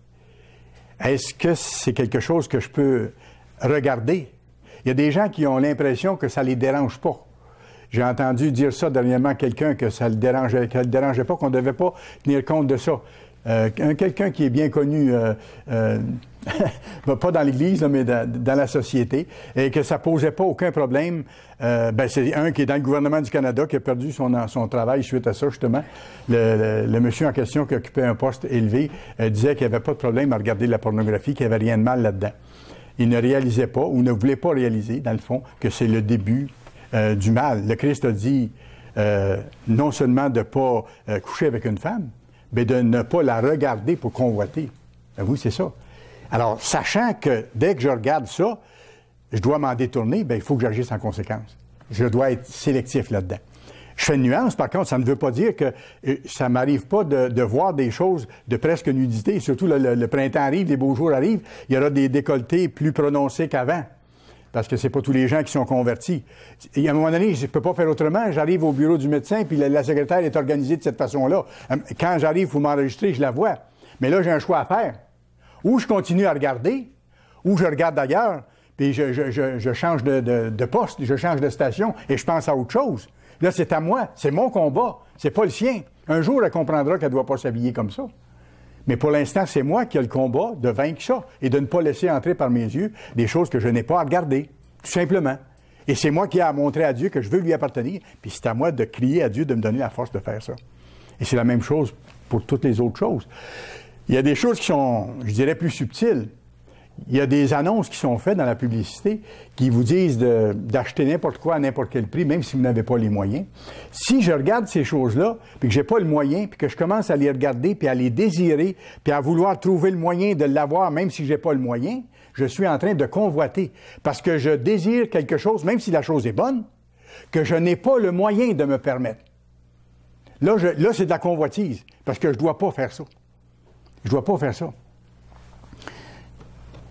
[SPEAKER 1] est-ce que c'est quelque chose que je peux regarder? Il y a des gens qui ont l'impression que ça ne les dérange pas. J'ai entendu dire ça dernièrement à quelqu'un, que ça ne le dérangeait pas, qu'on ne devait pas tenir compte de ça. Quelqu'un qui est bien connu, pas dans l'Église, mais dans la société, et que ça ne posait pas aucun problème. C'est un qui est dans le gouvernement du Canada, qui a perdu son travail suite à ça, justement. Le monsieur en question qui occupait un poste élevé disait qu'il n'y avait pas de problème à regarder la pornographie, qu'il n'y avait rien de mal là-dedans. Il ne réalisait pas, ou ne voulait pas réaliser, dans le fond, que c'est le début du mal. Le Christ a dit non seulement de ne pas coucher avec une femme, mais de ne pas la regarder pour convoiter. Oui, c'est ça. Alors, sachant que dès que je regarde ça, je dois m'en détourner, il faut que j'agisse en conséquence. Je dois être sélectif là-dedans. Je fais une nuance, par contre, ça ne veut pas dire que ça ne m'arrive pas de voir des choses de presque nudité. Surtout, le printemps arrive, les beaux jours arrivent, il y aura des décolletés plus prononcés qu'avant. Parce que c'est pas tous les gens qui sont convertis. Et à un moment donné, je ne peux pas faire autrement. J'arrive au bureau du médecin, puis la secrétaire est organisée de cette façon-là. Quand j'arrive pour m'enregistrer, je la vois. Mais là, j'ai un choix à faire. Ou je continue à regarder, ou je regarde ailleurs, puis je change de poste, je change de station, et je pense à autre chose. Là, c'est à moi. C'est mon combat. C'est pas le sien. Un jour, elle comprendra qu'elle ne doit pas s'habiller comme ça. Mais pour l'instant, c'est moi qui ai le combat de vaincre ça et de ne pas laisser entrer par mes yeux des choses que je n'ai pas à regarder, tout simplement. Et c'est moi qui ai à montrer à Dieu que je veux lui appartenir. Puis c'est à moi de crier à Dieu de me donner la force de faire ça. Et c'est la même chose pour toutes les autres choses. Il y a des choses qui sont, je dirais, plus subtiles. Il y a des annonces qui sont faites dans la publicité qui vous disent d'acheter n'importe quoi à n'importe quel prix, même si vous n'avez pas les moyens. Si je regarde ces choses-là, puis que j'ai pas le moyen, puis que je commence à les regarder, puis à les désirer, puis à vouloir trouver le moyen de l'avoir, même si j'ai pas le moyen, je suis en train de convoiter. Parce que je désire quelque chose, même si la chose est bonne, que je n'ai pas le moyen de me permettre. Là, c'est de la convoitise, parce que je dois pas faire ça. Je dois pas faire ça.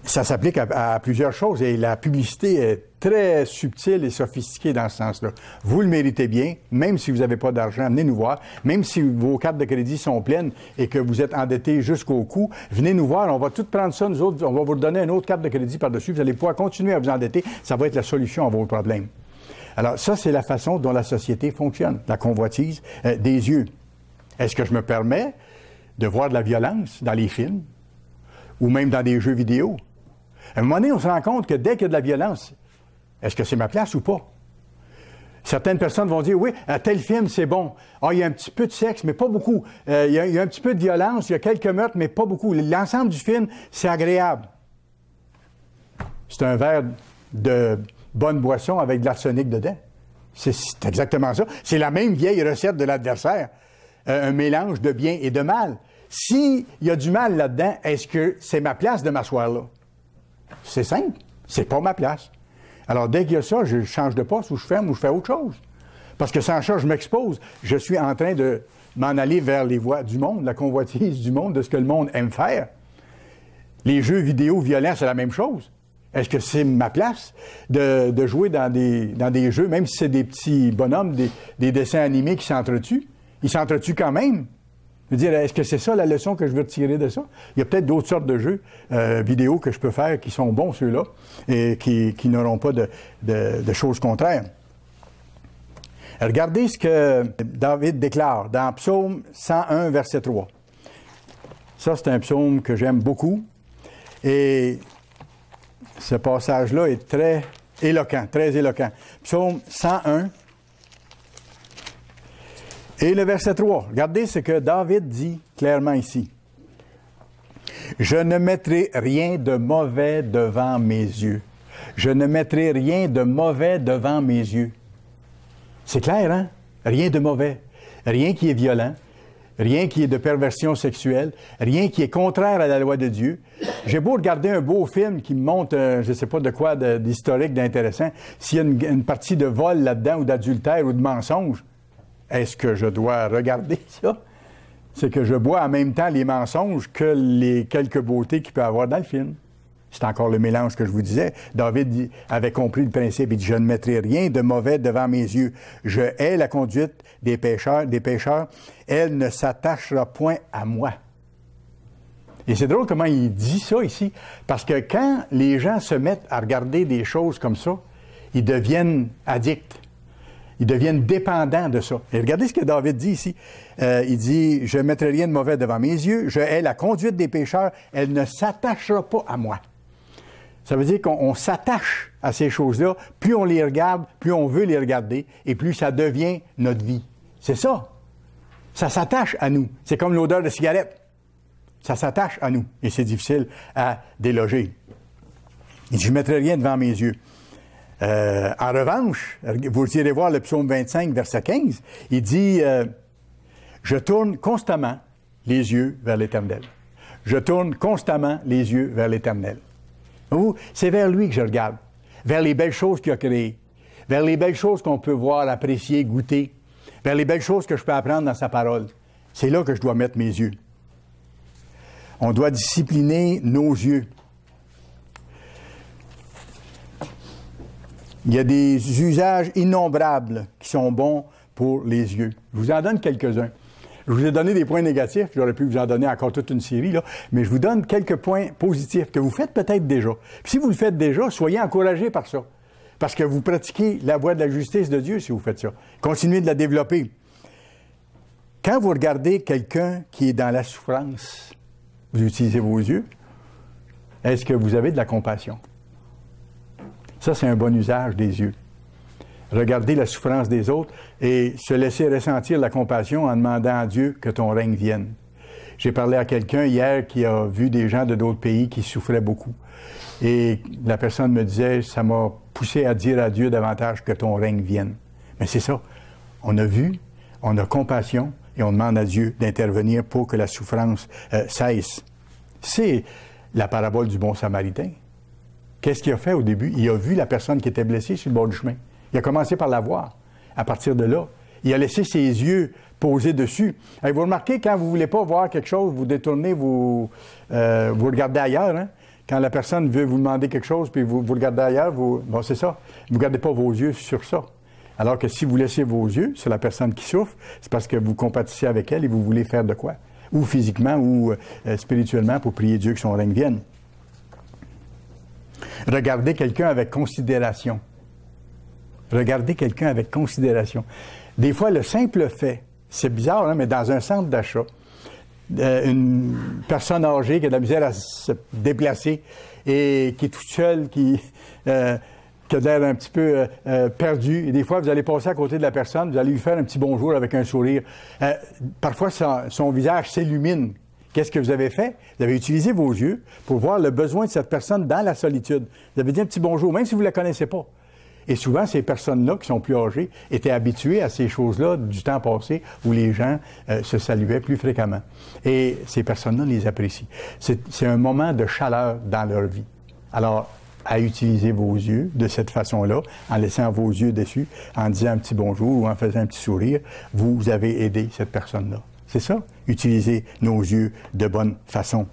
[SPEAKER 1] Ça s'applique à plusieurs choses et la publicité est très subtile et sophistiquée dans ce sens-là. Vous le méritez bien, même si vous n'avez pas d'argent, venez nous voir. Même si vos cartes de crédit sont pleines et que vous êtes endetté jusqu'au cou, venez nous voir. On va tout prendre ça, nous autres, on va vous donner une autre carte de crédit par-dessus. Vous allez pouvoir continuer à vous endetter. Ça va être la solution à vos problèmes. Alors ça, c'est la façon dont la société fonctionne, la convoitise des yeux. Est-ce que je me permets de voir de la violence dans les films ou même dans des jeux vidéo? À un moment donné, on se rend compte que dès qu'il y a de la violence, est-ce que c'est ma place ou pas? Certaines personnes vont dire, oui, à tel film, c'est bon. Ah, il y a un petit peu de sexe, mais pas beaucoup. Il y a un petit peu de violence, il y a quelques meurtres, mais pas beaucoup. L'ensemble du film, c'est agréable. C'est un verre de bonne boisson avec de l'arsenic dedans. C'est exactement ça. C'est la même vieille recette de l'adversaire. Un mélange de bien et de mal. S'il y a du mal là-dedans, est-ce que c'est ma place de m'asseoir là? C'est simple. C'est pas ma place. Alors, dès qu'il y a ça, je change de poste ou je ferme ou je fais autre chose. Parce que sans ça, je m'expose. Je suis en train de m'en aller vers les voies du monde, la convoitise du monde, de ce que le monde aime faire. Les jeux vidéo violents, c'est la même chose. Est-ce que c'est ma place de jouer dans des jeux, même si c'est des petits bonhommes, des dessins animés qui s'entretuent? Ils s'entretuent quand même. Je veux dire, est-ce que c'est ça la leçon que je veux retirer de ça? Il y a peut-être d'autres sortes de jeux vidéo que je peux faire qui sont bons, ceux-là, et qui n'auront pas de choses contraires. Regardez ce que David déclare dans Psaume 101, verset 3. Ça, c'est un psaume que j'aime beaucoup. Et ce passage-là est très éloquent, très éloquent. Psaume 101. Et le verset 3, regardez ce que David dit clairement ici. « Je ne mettrai rien de mauvais devant mes yeux. Je ne mettrai rien de mauvais devant mes yeux. » C'est clair, hein? Rien de mauvais. Rien qui est violent. Rien qui est de perversion sexuelle. Rien qui est contraire à la loi de Dieu. J'ai beau regarder un beau film qui me montre, je ne sais pas de quoi, d'historique, d'intéressant. S'il y a une partie de vol là-dedans ou d'adultère ou de mensonge, est-ce que je dois regarder ça? C'est que je bois en même temps les mensonges que les quelques beautés qu'il peut y avoir dans le film. C'est encore le mélange que je vous disais. David avait compris le principe. Il dit, je ne mettrai rien de mauvais devant mes yeux. Je hais la conduite des pécheurs. Elle ne s'attachera point à moi. Et c'est drôle comment il dit ça ici. Parce que quand les gens se mettent à regarder des choses comme ça, ils deviennent addicts. Ils deviennent dépendants de ça. Et regardez ce que David dit ici. Il dit, je ne mettrai rien de mauvais devant mes yeux. Je hais la conduite des pécheurs. Elle ne s'attachera pas à moi. Ça veut dire qu'on s'attache à ces choses-là. Plus on les regarde, plus on veut les regarder, et plus ça devient notre vie. C'est ça. Ça s'attache à nous. C'est comme l'odeur de cigarette. Ça s'attache à nous. Et c'est difficile à déloger. Il dit, je ne mettrai rien devant mes yeux. En revanche, vous irez voir le psaume 25, verset 15, il dit je tourne constamment les yeux vers l'Éternel. Je tourne constamment les yeux vers l'Éternel. C'est vers lui que je regarde, vers les belles choses qu'il a créées, vers les belles choses qu'on peut voir, apprécier, goûter, vers les belles choses que je peux apprendre dans sa parole. C'est là que je dois mettre mes yeux. On doit discipliner nos yeux. Il y a des usages innombrables qui sont bons pour les yeux. Je vous en donne quelques-uns. Je vous ai donné des points négatifs, j'aurais pu vous en donner encore toute une série, là, mais je vous donne quelques points positifs que vous faites peut-être déjà. Puis si vous le faites déjà, soyez encouragés par ça. Parce que vous pratiquez la voie de la justice de Dieu si vous faites ça. Continuez de la développer. Quand vous regardez quelqu'un qui est dans la souffrance, vous utilisez vos yeux, est-ce que vous avez de la compassion? Ça, c'est un bon usage des yeux. Regarder la souffrance des autres et se laisser ressentir la compassion en demandant à Dieu que ton règne vienne. J'ai parlé à quelqu'un hier qui a vu des gens de d'autres pays qui souffraient beaucoup. Et la personne me disait, ça m'a poussé à dire à Dieu davantage que ton règne vienne. Mais c'est ça. On a vu, on a compassion et on demande à Dieu d'intervenir pour que la souffrance cesse. C'est la parabole du bon Samaritain. Qu'est-ce qu'il a fait au début? Il a vu la personne qui était blessée sur le bord du chemin. Il a commencé par la voir. À partir de là, il a laissé ses yeux posés dessus. Et vous remarquez, quand vous ne voulez pas voir quelque chose, vous détournez, vous regardez ailleurs. Hein? Quand la personne veut vous demander quelque chose, puis vous regardez ailleurs, bon, c'est ça. Vous ne gardez pas vos yeux sur ça. Alors que si vous laissez vos yeux sur la personne qui souffre, c'est parce que vous compatissez avec elle et vous voulez faire de quoi? Ou physiquement ou spirituellement pour prier Dieu que son règne vienne. Regardez quelqu'un avec considération. Regardez quelqu'un avec considération. Des fois, le simple fait, c'est bizarre, hein, mais dans un centre d'achat, une personne âgée qui a de la misère à se déplacer et qui est toute seule, qui a l'air un petit peu perdu. Et des fois, vous allez passer à côté de la personne, vous allez lui faire un petit bonjour avec un sourire. Parfois, son visage s'illumine. Qu'est-ce que vous avez fait? Vous avez utilisé vos yeux pour voir le besoin de cette personne dans la solitude. Vous avez dit un petit bonjour, même si vous ne la connaissez pas. Et souvent, ces personnes-là, qui sont plus âgées, étaient habituées à ces choses-là du temps passé où les gens se saluaient plus fréquemment. Et ces personnes-là les apprécient. C'est un moment de chaleur dans leur vie. Alors, à utiliser vos yeux de cette façon-là, en laissant vos yeux dessus, en disant un petit bonjour ou en faisant un petit sourire, vous avez aidé cette personne-là. C'est ça, utiliser nos yeux de bonne façon.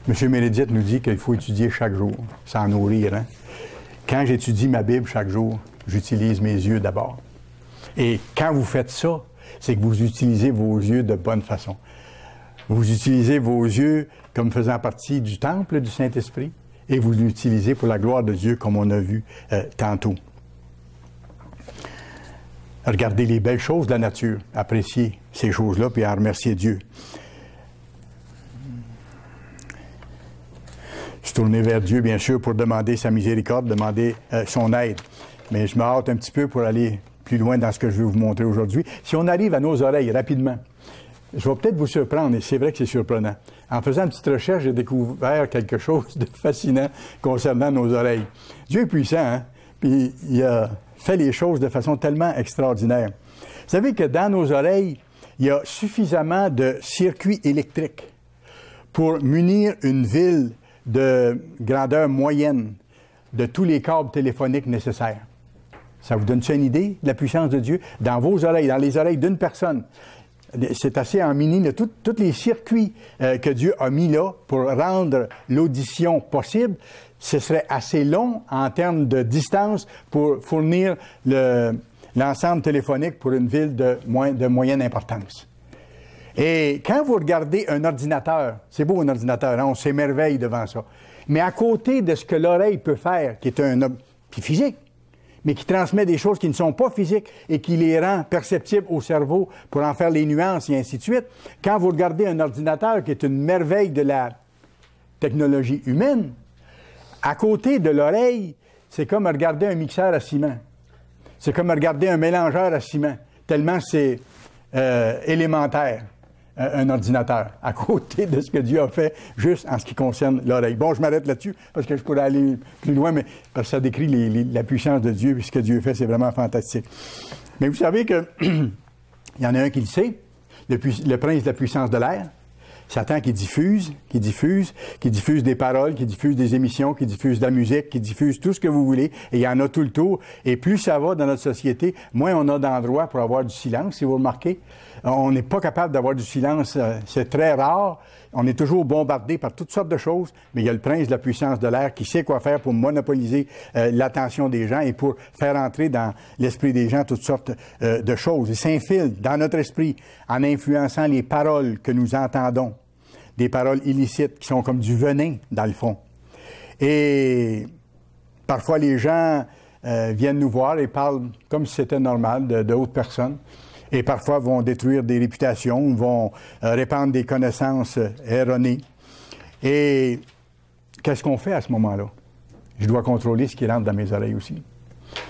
[SPEAKER 1] M. Meredith nous dit qu'il faut étudier chaque jour, sans nourrir. Hein? Quand j'étudie ma Bible chaque jour, j'utilise mes yeux d'abord. Et quand vous faites ça, c'est que vous utilisez vos yeux de bonne façon. Vous utilisez vos yeux comme faisant partie du temple du Saint-Esprit et vous l'utilisez pour la gloire de Dieu comme on a vu tantôt. Regardez les belles choses de la nature, appréciez ces choses-là puis en remercier Dieu. Se tourner vers Dieu, bien sûr, pour demander sa miséricorde, demander son aide. Mais je me hâte un petit peu pour aller plus loin dans ce que je vais vous montrer aujourd'hui. Si on arrive à nos oreilles rapidement, je vais peut-être vous surprendre, et c'est vrai que c'est surprenant. En faisant une petite recherche, j'ai découvert quelque chose de fascinant concernant nos oreilles. Dieu est puissant, hein? Puis il a fait les choses de façon tellement extraordinaire. Vous savez que dans nos oreilles, il y a suffisamment de circuits électriques pour munir une ville de grandeur moyenne de tous les câbles téléphoniques nécessaires. Ça vous donne-tu une idée de la puissance de Dieu? Dans vos oreilles, dans les oreilles d'une personne, c'est assez en mini, de tous les circuits que Dieu a mis là pour rendre l'audition possible. Ce serait assez long en termes de distance pour fournir l'ensemble téléphonique pour une ville de moyenne importance. Et quand vous regardez un ordinateur, c'est beau un ordinateur, hein, on s'émerveille devant ça. Mais à côté de ce que l'oreille peut faire, qui est qui est physique, mais qui transmet des choses qui ne sont pas physiques et qui les rend perceptibles au cerveau pour en faire les nuances et ainsi de suite, quand vous regardez un ordinateur qui est une merveille de la technologie humaine, à côté de l'oreille, c'est comme regarder un mixeur à ciment. C'est comme regarder un mélangeur à ciment, tellement c'est élémentaire, un ordinateur, à côté de ce que Dieu a fait, juste en ce qui concerne l'oreille. Bon, je m'arrête là-dessus, parce que je pourrais aller plus loin, mais parce que ça décrit la puissance de Dieu, puis ce que Dieu fait, c'est vraiment fantastique. Mais vous savez que il y en a un qui le sait, le prince de la puissance de l'air, Satan qui diffuse des paroles, qui diffuse des émissions, qui diffuse de la musique, qui diffuse tout ce que vous voulez. Et il y en a tout le tour. Et plus ça va dans notre société, moins on a d'endroits pour avoir du silence, si vous remarquez. On n'est pas capable d'avoir du silence. C'est très rare. On est toujours bombardé par toutes sortes de choses. Mais il y a le prince de la puissance de l'air qui sait quoi faire pour monopoliser l'attention des gens et pour faire entrer dans l'esprit des gens toutes sortes de choses. Il s'infiltre dans notre esprit en influençant les paroles que nous entendons. Des paroles illicites qui sont comme du venin, dans le fond. Et parfois, les gens viennent nous voir et parlent comme si c'était normal d'autres personnes. Et parfois vont détruire des réputations, vont répandre des connaissances erronées. Et qu'est-ce qu'on fait à ce moment-là? Je dois contrôler ce qui rentre dans mes oreilles aussi.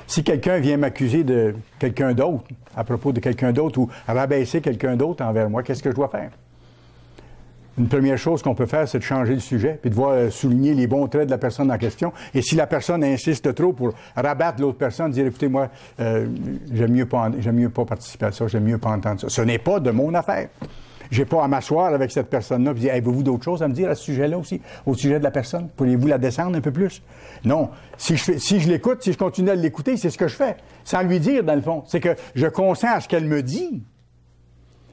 [SPEAKER 1] Si quelqu'un vient m'accuser de quelqu'un d'autre, à propos de quelqu'un d'autre, ou rabaisser quelqu'un d'autre envers moi, qu'est-ce que je dois faire? Une première chose qu'on peut faire, c'est de changer le sujet, puis de voir souligner les bons traits de la personne en question. Et si la personne insiste trop pour rabattre l'autre personne, dire, écoutez, moi, j'aime mieux pas participer à ça, j'aime mieux pas entendre ça. Ce n'est pas de mon affaire. J'ai pas à m'asseoir avec cette personne-là et dire, avez-vous d'autres choses à me dire à ce sujet-là aussi, au sujet de la personne? Pourriez-vous la descendre un peu plus? Non. Si je l'écoute, si je continue à l'écouter, c'est ce que je fais. Sans lui dire, dans le fond. C'est que je consens à ce qu'elle me dit.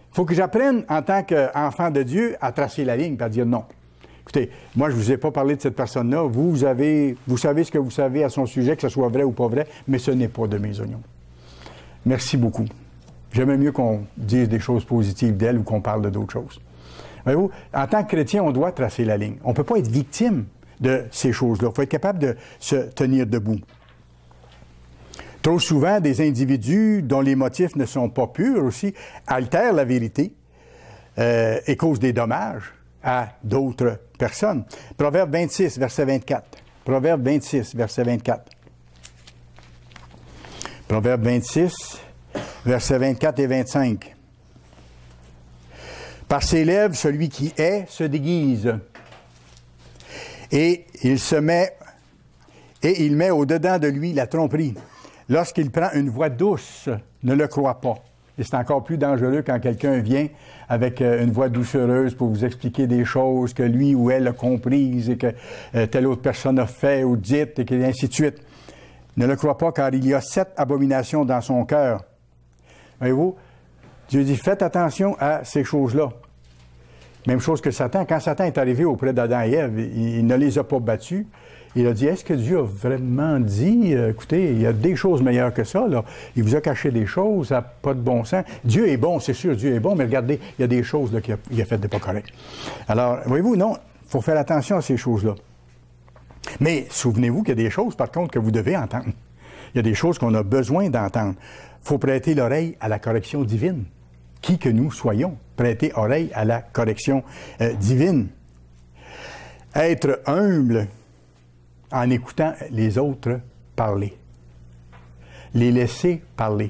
[SPEAKER 1] Il faut que j'apprenne, en tant qu'enfant de Dieu, à tracer la ligne et à dire non. Écoutez, moi, je ne vous ai pas parlé de cette personne-là. Vous savez ce que vous savez à son sujet, que ce soit vrai ou pas vrai, mais ce n'est pas de mes oignons. Merci beaucoup. J'aimais mieux qu'on dise des choses positives d'elle ou qu'on parle de d'autres choses. Voyez-vous, en tant que chrétien, on doit tracer la ligne. On ne peut pas être victime de ces choses-là. Il faut être capable de se tenir debout. Trop souvent, des individus dont les motifs ne sont pas purs aussi altèrent la vérité et causent des dommages à d'autres personnes. Proverbe 26, verset 24. Proverbe 26, verset 24. Proverbe 26, versets 24 et 25. Par ses lèvres, celui qui hait se déguise, et il met au-dedans de lui la tromperie. Lorsqu'il prend une voix douce, ne le crois pas. Et c'est encore plus dangereux quand quelqu'un vient avec une voix doucereuse pour vous expliquer des choses que lui ou elle a comprises et que telle autre personne a fait ou dit, et ainsi de suite. Ne le crois pas, car il y a 7 abominations dans son cœur. Voyez-vous, Dieu dit, faites attention à ces choses-là. Même chose que Satan. Quand Satan est arrivé auprès d'Adam et Ève, il ne les a pas battus. Il a dit, est-ce que Dieu a vraiment dit, écoutez, il y a des choses meilleures que ça, là. Il vous a caché des choses, ça n'a pas de bon sens. Dieu est bon, c'est sûr, Dieu est bon, mais regardez, il y a des choses là, qu'il a faites de pas correct. Alors, voyez-vous, non, il faut faire attention à ces choses-là. Mais souvenez-vous qu'il y a des choses, par contre, que vous devez entendre. Il y a des choses qu'on a besoin d'entendre. Il faut prêter l'oreille à la correction divine. Qui que nous soyons, prêter oreille à la correction divine. Être humble en écoutant les autres parler. Les laisser parler.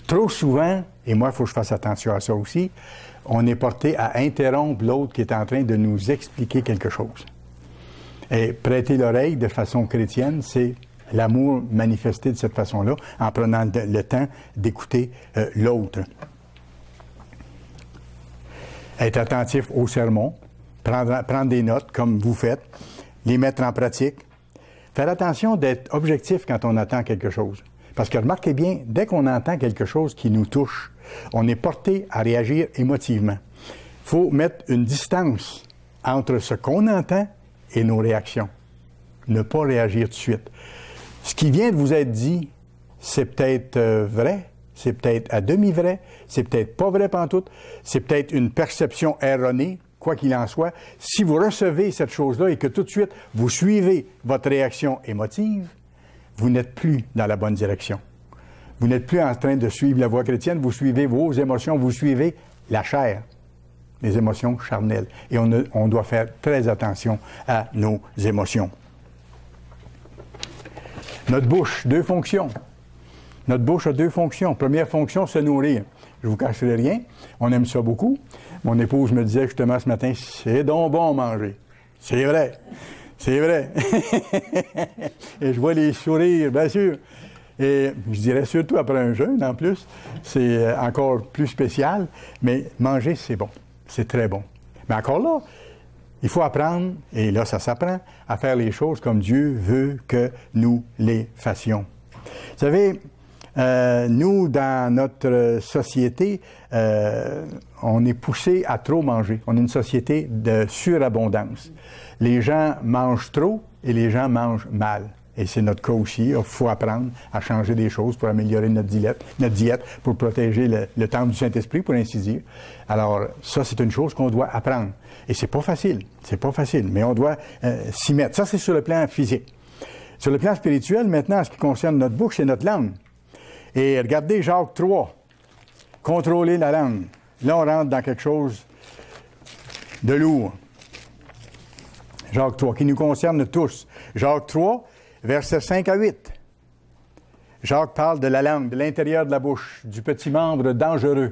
[SPEAKER 1] Trop souvent, et moi, il faut que je fasse attention à ça aussi, on est porté à interrompre l'autre qui est en train de nous expliquer quelque chose. Et prêter l'oreille de façon chrétienne, c'est l'amour manifesté de cette façon-là, en prenant le temps d'écouter l'autre. Être attentif au sermon, prendre des notes comme vous faites, les mettre en pratique. Faire attention d'être objectif quand on attend quelque chose. Parce que remarquez bien, dès qu'on entend quelque chose qui nous touche, on est porté à réagir émotivement. Il faut mettre une distance entre ce qu'on entend et nos réactions. Ne pas réagir tout de suite. Ce qui vient de vous être dit, c'est peut-être vrai, c'est peut-être à demi vrai, c'est peut-être pas vrai pantoute, c'est peut-être une perception erronée, quoi qu'il en soit. Si vous recevez cette chose-là et que tout de suite vous suivez votre réaction émotive, vous n'êtes plus dans la bonne direction. Vous n'êtes plus en train de suivre la voie chrétienne, vous suivez vos émotions, vous suivez la chair, les émotions charnelles. Et on doit faire très attention à nos émotions. Notre bouche, 2 fonctions. Notre bouche a 2 fonctions. Première fonction, se nourrir. Je ne vous cacherai rien, on aime ça beaucoup. Mon épouse me disait justement ce matin, c'est donc bon manger. C'est vrai, c'est vrai. Et je vois les sourires, bien sûr. Et je dirais surtout après un jeûne, en plus, c'est encore plus spécial. Mais manger, c'est bon, c'est très bon. Mais encore là, il faut apprendre, et là ça s'apprend, à faire les choses comme Dieu veut que nous les fassions. Vous savez, nous, dans notre société, on est poussé à trop manger. On est une société de surabondance. Les gens mangent trop et les gens mangent mal. Et c'est notre cas aussi. Il faut apprendre à changer des choses pour améliorer notre diète pour protéger le temple du Saint-Esprit, pour ainsi dire. Alors, ça, c'est une chose qu'on doit apprendre. Et c'est pas facile. C'est pas facile, mais on doit s'y mettre. Ça, c'est sur le plan physique. Sur le plan spirituel, maintenant, en ce qui concerne notre bouche, c'est notre langue. Et regardez Jacques 3. Contrôler la langue. Là, on rentre dans quelque chose de lourd. Jacques 3, qui nous concerne tous. Jacques 3, versets 5 à 8. Jacques parle de la langue, de l'intérieur de la bouche, du petit membre dangereux,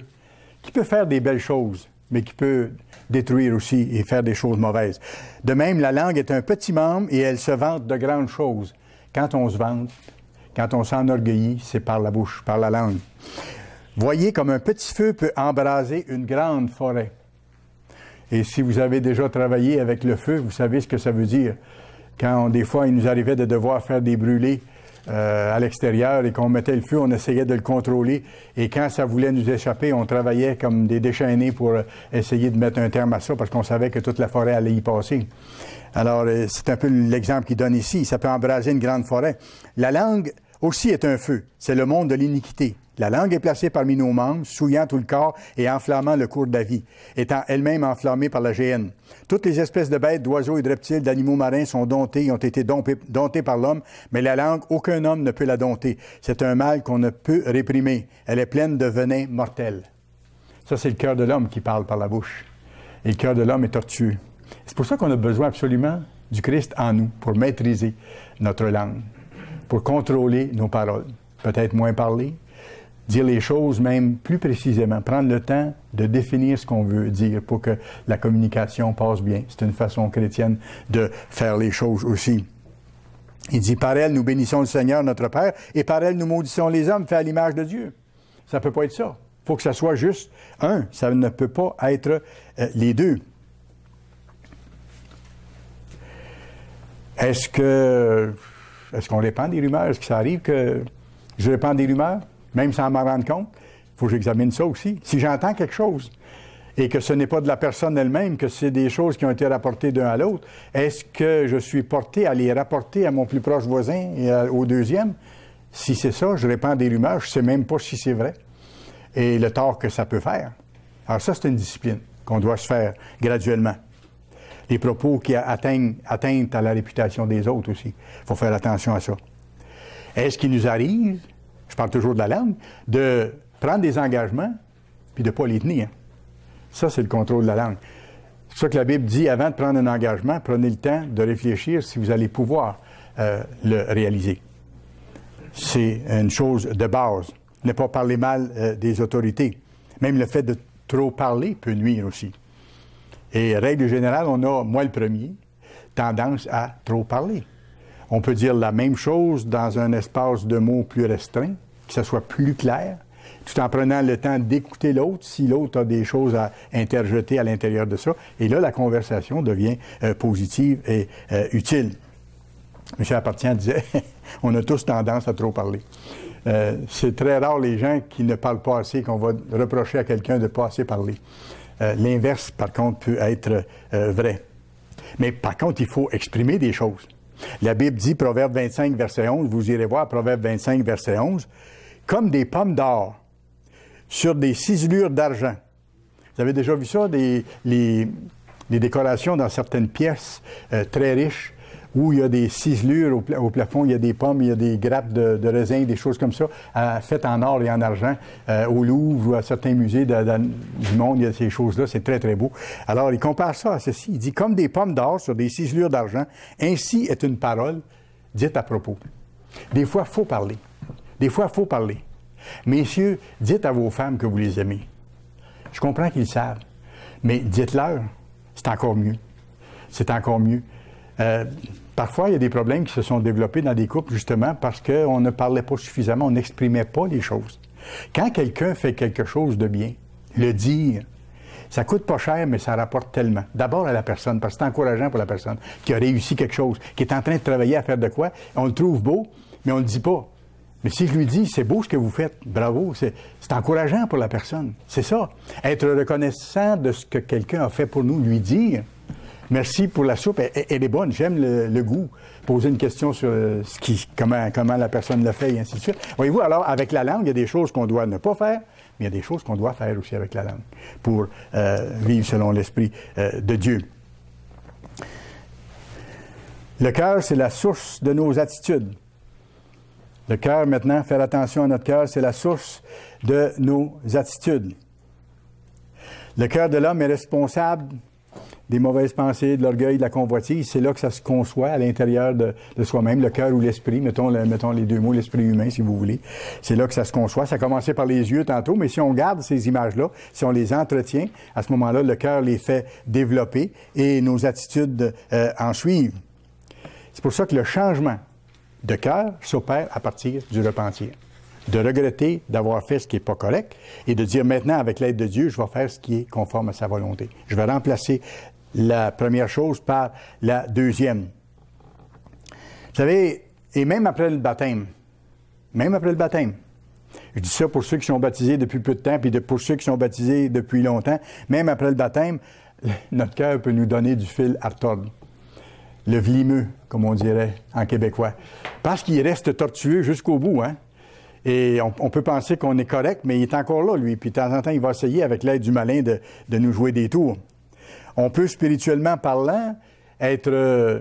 [SPEAKER 1] qui peut faire des belles choses, mais qui peut détruire aussi et faire des choses mauvaises. De même, la langue est un petit membre et elle se vante de grandes choses. Quand on se vante, quand on s'enorgueillit, c'est par la bouche, par la langue. Voyez comme un petit feu peut embraser une grande forêt. Et si vous avez déjà travaillé avec le feu, vous savez ce que ça veut dire. Quand des fois, il nous arrivait de devoir faire des brûlés à l'extérieur et qu'on mettait le feu, on essayait de le contrôler. Et quand ça voulait nous échapper, on travaillait comme des déchaînés pour essayer de mettre un terme à ça parce qu'on savait que toute la forêt allait y passer. Alors, c'est un peu l'exemple qu'il donne ici. Ça peut embraser une grande forêt. La langue aussi est un feu. C'est le monde de l'iniquité. La langue est placée parmi nos membres, souillant tout le corps et enflammant le cours de la vie, étant elle-même enflammée par la géhenne. Toutes les espèces de bêtes, d'oiseaux et de reptiles, d'animaux marins sont domptés et ont été domptés par l'homme, mais la langue, aucun homme ne peut la dompter. C'est un mal qu'on ne peut réprimer. Elle est pleine de venin mortel. Ça, c'est le cœur de l'homme qui parle par la bouche. Et le cœur de l'homme est tortueux. C'est pour ça qu'on a besoin absolument du Christ en nous, pour maîtriser notre langue, pour contrôler nos paroles. Peut-être moins parler, dire les choses même plus précisément, prendre le temps de définir ce qu'on veut dire pour que la communication passe bien. C'est une façon chrétienne de faire les choses aussi. Il dit, par elle, nous bénissons le Seigneur, notre Père, et par elle, nous maudissons les hommes faits à l'image de Dieu. Ça ne peut pas être ça. Il faut que ça soit juste un. Ça ne peut pas être les deux. Est-ce qu'on répand des rumeurs? Est-ce que ça arrive que je répands des rumeurs? Même sans m'en rendre compte, il faut que j'examine ça aussi. Si j'entends quelque chose et que ce n'est pas de la personne elle-même, que c'est des choses qui ont été rapportées d'un à l'autre, est-ce que je suis porté à les rapporter à mon plus proche voisin et au deuxième? Si c'est ça, je répands des rumeurs, je ne sais même pas si c'est vrai et le tort que ça peut faire. Alors ça, c'est une discipline qu'on doit se faire graduellement. Les propos qui atteignent à la réputation des autres aussi. Il faut faire attention à ça. Est-ce qu'il nous arrive, je parle toujours de la langue, de prendre des engagements puis de ne pas les tenir? Ça, c'est le contrôle de la langue. C'est pour ça que la Bible dit, avant de prendre un engagement, prenez le temps de réfléchir si vous allez pouvoir le réaliser. C'est une chose de base. Ne pas parler mal des autorités. Même le fait de trop parler peut nuire aussi. Et règle générale, on a, moi le premier, tendance à trop parler. On peut dire la même chose dans un espace de mots plus restreint, que ça soit plus clair, tout en prenant le temps d'écouter l'autre, si l'autre a des choses à interjeter à l'intérieur de ça. Et là, la conversation devient positive et utile. M. Appartient disait, on a tous tendance à trop parler. C'est très rare les gens qui ne parlent pas assez, qu'on va reprocher à quelqu'un de ne pas assez parler. L'inverse, par contre, peut être vrai. Mais par contre, il faut exprimer des choses. La Bible dit, Proverbe 25, verset 11, vous irez voir Proverbe 25, verset 11, comme des pommes d'or sur des ciselures d'argent. Vous avez déjà vu ça, les décorations dans certaines pièces très riches, où il y a des ciselures au plafond, il y a des pommes, il y a des grappes de raisins, des choses comme ça, faites en or et en argent, au Louvre ou à certains musées du monde, il y a ces choses-là, c'est très, très beau. Alors, il compare ça à ceci, il dit, comme des pommes d'or sur des ciselures d'argent, ainsi est une parole dite à propos. Des fois, il faut parler. Des fois, il faut parler. Messieurs, dites à vos femmes que vous les aimez. Je comprends qu'ils savent, mais dites-leur, c'est encore mieux. C'est encore mieux. Parfois, il y a des problèmes qui se sont développés dans des couples, justement, parce qu'on ne parlait pas suffisamment, on n'exprimait pas les choses. Quand quelqu'un fait quelque chose de bien, le dire, Ça coûte pas cher, mais ça rapporte tellement. D'abord à la personne, parce que c'est encourageant pour la personne qui a réussi quelque chose, qui est en train de travailler à faire de quoi. On le trouve beau, mais on ne le dit pas. Mais si je lui dis, c'est beau ce que vous faites, bravo, c'est encourageant pour la personne. C'est ça. Être reconnaissant de ce que quelqu'un a fait pour nous, lui dire, merci pour la soupe, elle est bonne, j'aime le goût. Poser une question sur comment la personne le fait, et ainsi de suite. Voyez-vous, alors, avec la langue, il y a des choses qu'on doit ne pas faire, mais il y a des choses qu'on doit faire aussi avec la langue pour vivre selon l'Esprit de Dieu. Le cœur, c'est la source de nos attitudes. Le cœur, maintenant, faire attention à notre cœur, c'est la source de nos attitudes. Le cœur de l'homme est responsable des mauvaises pensées, de l'orgueil, de la convoitise. C'est là que ça se conçoit à l'intérieur de soi-même, le cœur ou l'esprit, mettons les deux mots, l'esprit humain, si vous voulez. C'est là que ça se conçoit. Ça a commencé par les yeux tantôt, mais si on garde ces images-là, si on les entretient, à ce moment-là, le cœur les fait développer et nos attitudes en suivent. C'est pour ça que le changement de cœur s'opère à partir du repentir. De regretter d'avoir fait ce qui n'est pas correct et de dire maintenant, avec l'aide de Dieu, je vais faire ce qui est conforme à sa volonté. Je vais remplacer la première chose par la deuxième. Vous savez, et même après le baptême, je dis ça pour ceux qui sont baptisés depuis peu de temps, puis pour ceux qui sont baptisés depuis longtemps, même après le baptême, notre cœur peut nous donner du fil à retordre. Le vlimeux, comme on dirait en québécois. Parce qu'il reste tortueux jusqu'au bout, hein? Et on peut penser qu'on est correct, mais il est encore là, lui. Puis de temps en temps, il va essayer, avec l'aide du malin, de nous jouer des tours. On peut, spirituellement parlant, être,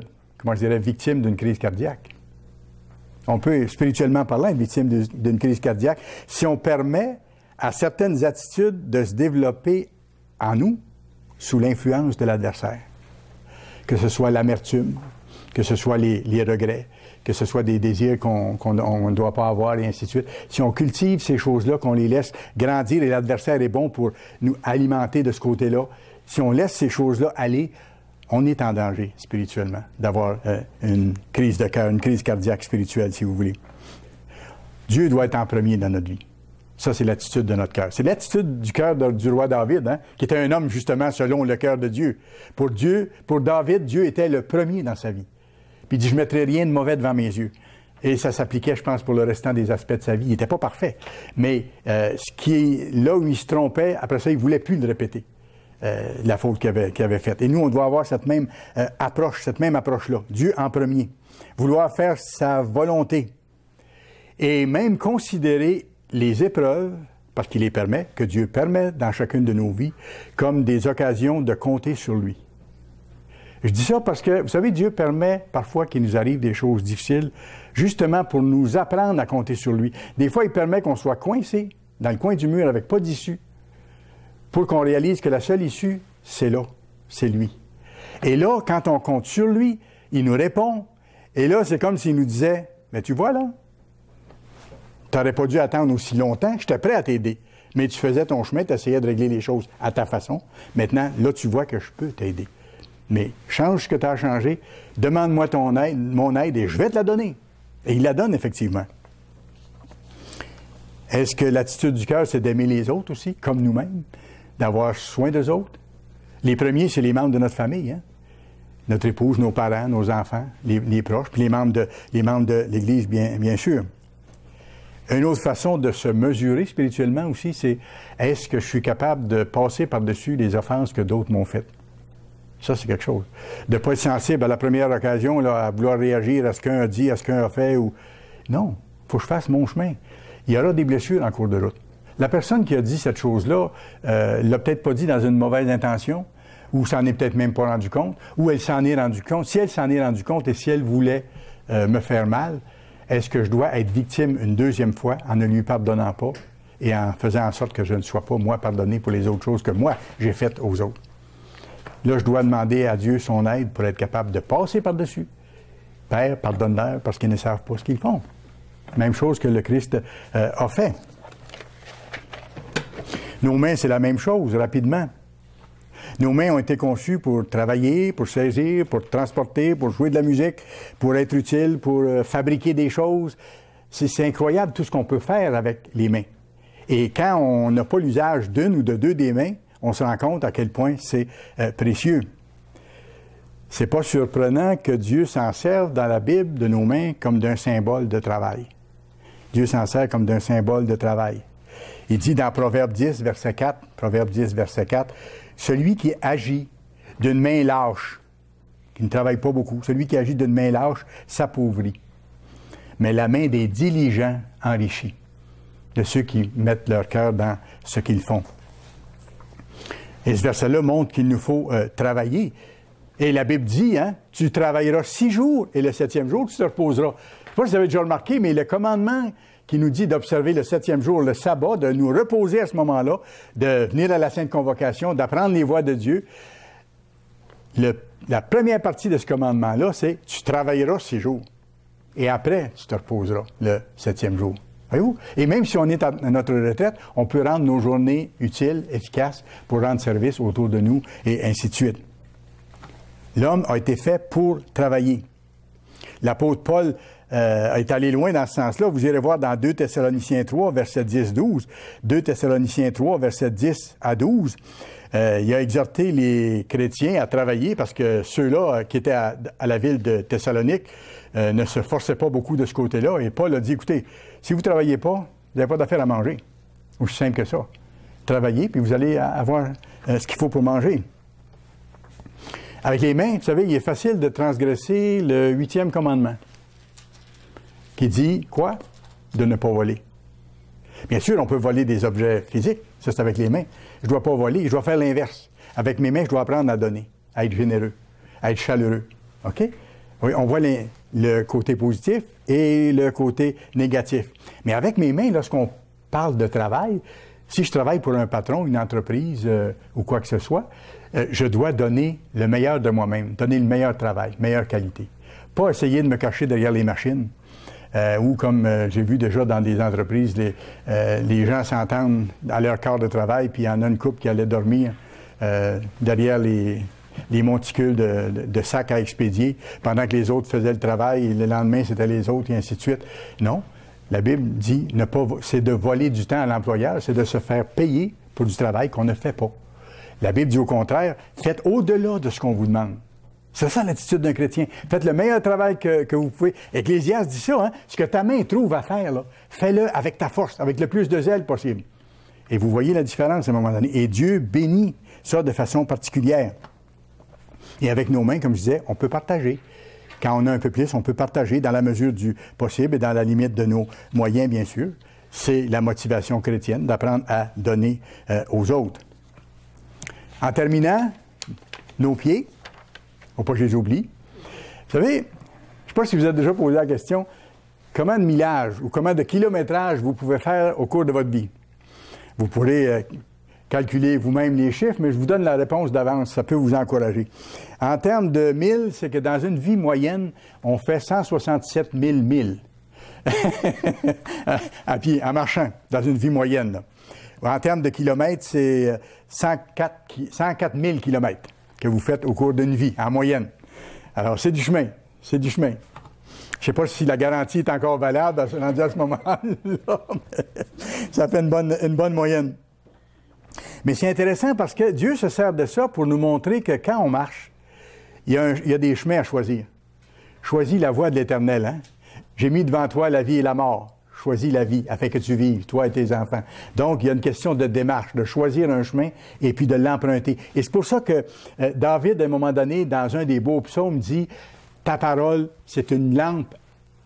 [SPEAKER 1] victime d'une crise cardiaque. On peut, spirituellement parlant, être victime d'une crise cardiaque si on permet à certaines attitudes de se développer en nous sous l'influence de l'adversaire. Que ce soit l'amertume, que ce soit les regrets, que ce soit des désirs qu'on ne doit pas avoir, et ainsi de suite. Si on cultive ces choses-là, qu'on les laisse grandir, et l'adversaire est bon pour nous alimenter de ce côté-là, si on laisse ces choses-là aller, on est en danger spirituellement d'avoir une crise de cœur, une crise cardiaque spirituelle, si vous voulez. Dieu doit être en premier dans notre vie. Ça, c'est l'attitude de notre cœur. C'est l'attitude du cœur du roi David, hein, qui était un homme, justement, selon le cœur de Dieu. Pour David, Dieu était le premier dans sa vie. Puis il dit, je ne mettrai rien de mauvais devant mes yeux. Et ça s'appliquait, je pense, pour le restant des aspects de sa vie. Il n'était pas parfait. Mais là où il se trompait, après ça, il ne voulait plus le répéter, la faute qu'il avait faite. Et nous, on doit avoir cette même approche-là. Dieu en premier. Vouloir faire sa volonté. Et même considérer les épreuves, parce qu'il les permet, que Dieu permet dans chacune de nos vies, comme des occasions de compter sur lui. Je dis ça parce que, vous savez, Dieu permet parfois qu'il nous arrive des choses difficiles, justement pour nous apprendre à compter sur lui. Des fois, il permet qu'on soit coincé dans le coin du mur avec pas d'issue, pour qu'on réalise que la seule issue, c'est là, c'est lui. Et là, quand on compte sur lui, il nous répond. Et là, c'est comme s'il nous disait, « Mais tu vois là, tu n'aurais pas dû attendre aussi longtemps, j'étais prêt à t'aider. Mais tu faisais ton chemin, tu essayais de régler les choses à ta façon. Maintenant, là, tu vois que je peux t'aider. Mais change ce que tu as changé, demande-moi mon aide, et je vais te la donner. » Et il la donne, effectivement. Est-ce que l'attitude du cœur, c'est d'aimer les autres aussi, comme nous-mêmes, d'avoir soin d'eux autres? Les premiers, c'est les membres de notre famille, hein? Notre épouse, nos parents, nos enfants, les proches, puis les membres de l'Église, bien sûr. Une autre façon de se mesurer spirituellement aussi, c'est est-ce que je suis capable de passer par-dessus les offenses que d'autres m'ont faites? Ça, c'est quelque chose. De ne pas être sensible à la première occasion, là, à vouloir réagir à ce qu'un a dit, à ce qu'un a fait. Non, il faut que je fasse mon chemin. Il y aura des blessures en cours de route. La personne qui a dit cette chose-là l'a peut-être pas dit dans une mauvaise intention, ou s'en est peut-être même pas rendu compte, ou elle s'en est rendu compte. Si elle s'en est rendu compte et si elle voulait me faire mal, est-ce que je dois être victime une deuxième fois en ne lui pardonnant pas et en faisant en sorte que je ne sois pas, moi, pardonné pour les autres choses que moi, j'ai faites aux autres? Là, je dois demander à Dieu son aide pour être capable de passer par-dessus. Père, pardonne-leur parce qu'ils ne savent pas ce qu'ils font. Même chose que le Christ a fait. Nos mains, c'est la même chose, rapidement. Nos mains ont été conçues pour travailler, pour saisir, pour transporter, pour jouer de la musique, pour être utile, pour fabriquer des choses. C'est incroyable tout ce qu'on peut faire avec les mains. Et quand on n'a pas l'usage d'une ou de deux des mains, on se rend compte à quel point c'est précieux. C'est pas surprenant que Dieu s'en serve dans la Bible de nos mains comme d'un symbole de travail. Dieu s'en sert comme d'un symbole de travail. Il dit dans Proverbe 10, verset 4, Proverbe 10, verset 4, « Celui qui agit d'une main lâche, qui ne travaille pas beaucoup, celui qui agit d'une main lâche s'appauvrit. Mais la main des diligents enrichit, de ceux qui mettent leur cœur dans ce qu'ils font. » Et ce verset-là montre qu'il nous faut travailler. Et la Bible dit, hein, tu travailleras 6 jours et le 7e jour, tu te reposeras. Je ne sais pas si vous avez déjà remarqué, mais le commandement qui nous dit d'observer le 7e jour, le sabbat, de nous reposer à ce moment-là, de venir à la Sainte Convocation, d'apprendre les voies de Dieu, la première partie de ce commandement-là, c'est tu travailleras 6 jours. Et après, tu te reposeras le 7e jour. Voyez-vous? Et même si on est à notre retraite, on peut rendre nos journées utiles, efficaces, pour rendre service autour de nous, et ainsi de suite. L'homme a été fait pour travailler. L'apôtre Paul est allé loin dans ce sens-là. Vous irez voir dans 2 Thessaloniciens 3, verset 10-12. 2 Thessaloniciens 3, verset 10 à 12. Il a exhorté les chrétiens à travailler parce que ceux-là qui étaient à la ville de Thessalonique ne se forçaient pas beaucoup de ce côté-là. Et Paul a dit, écoutez, si vous ne travaillez pas, vous n'avez pas d'affaire à manger. Aussi simple que ça. Travaillez, puis vous allez avoir ce qu'il faut pour manger. Avec les mains, vous savez, il est facile de transgresser le 8e commandement, qui dit, quoi? De ne pas voler. Bien sûr, on peut voler des objets physiques, ça c'est avec les mains. Je ne dois pas voler, je dois faire l'inverse. Avec mes mains, je dois apprendre à donner, à être généreux, à être chaleureux. OK? Oui, on voit le côté positif et le côté négatif. Mais avec mes mains, lorsqu'on parle de travail, si je travaille pour un patron, une entreprise ou quoi que ce soit, je dois donner le meilleur de moi-même, donner le meilleur travail, meilleure qualité. Pas essayer de me cacher derrière les machines ou comme j'ai vu déjà dans des entreprises, les gens s'entendent à leur quart de travail, puis il y en a une couple qui allait dormir derrière les monticules de sacs à expédier pendant que les autres faisaient le travail et le lendemain, c'était les autres et ainsi de suite. Non. La Bible dit, c'est de voler du temps à l'employeur, c'est de se faire payer pour du travail qu'on ne fait pas. La Bible dit au contraire, faites au-delà de ce qu'on vous demande. C'est ça l'attitude d'un chrétien. Faites le meilleur travail que vous pouvez. Ecclésiaste dit ça, hein? Ce que ta main trouve à faire, là, fais-le avec ta force, avec le plus de zèle possible. Et vous voyez la différence à un moment donné. Et Dieu bénit ça de façon particulière. Et avec nos mains, comme je disais, on peut partager. Quand on a un peu plus, on peut partager dans la mesure du possible et dans la limite de nos moyens, bien sûr. C'est la motivation chrétienne d'apprendre à donner aux autres. En terminant, nos pieds. Faut pas que je les oublie. Vous savez, je ne sais pas si vous avez déjà posé la question, comment de millage ou comment de kilométrage vous pouvez faire au cours de votre vie? Vous pourrez calculer vous-même les chiffres, mais je vous donne la réponse d'avance, ça peut vous encourager. En termes de milles, c'est que dans une vie moyenne, on fait 167 000 milles à pied, en marchant, dans une vie moyenne. Là. En termes de kilomètres, c'est 104 000 kilomètres que vous faites au cours d'une vie, en moyenne. Alors, c'est du chemin, c'est du chemin. Je ne sais pas si la garantie est encore valable rendu à ce moment-là, mais ça fait une bonne moyenne. Mais c'est intéressant parce que Dieu se sert de ça pour nous montrer que quand on marche, il y a des chemins à choisir. Choisis la voie de l'Éternel. Hein? J'ai mis devant toi la vie et la mort. Choisis la vie afin que tu vives, toi et tes enfants. Donc, il y a une question de démarche, de choisir un chemin et puis de l'emprunter. Et c'est pour ça que David, à un moment donné, dans un des beaux psaumes, dit « Ta parole, c'est une lampe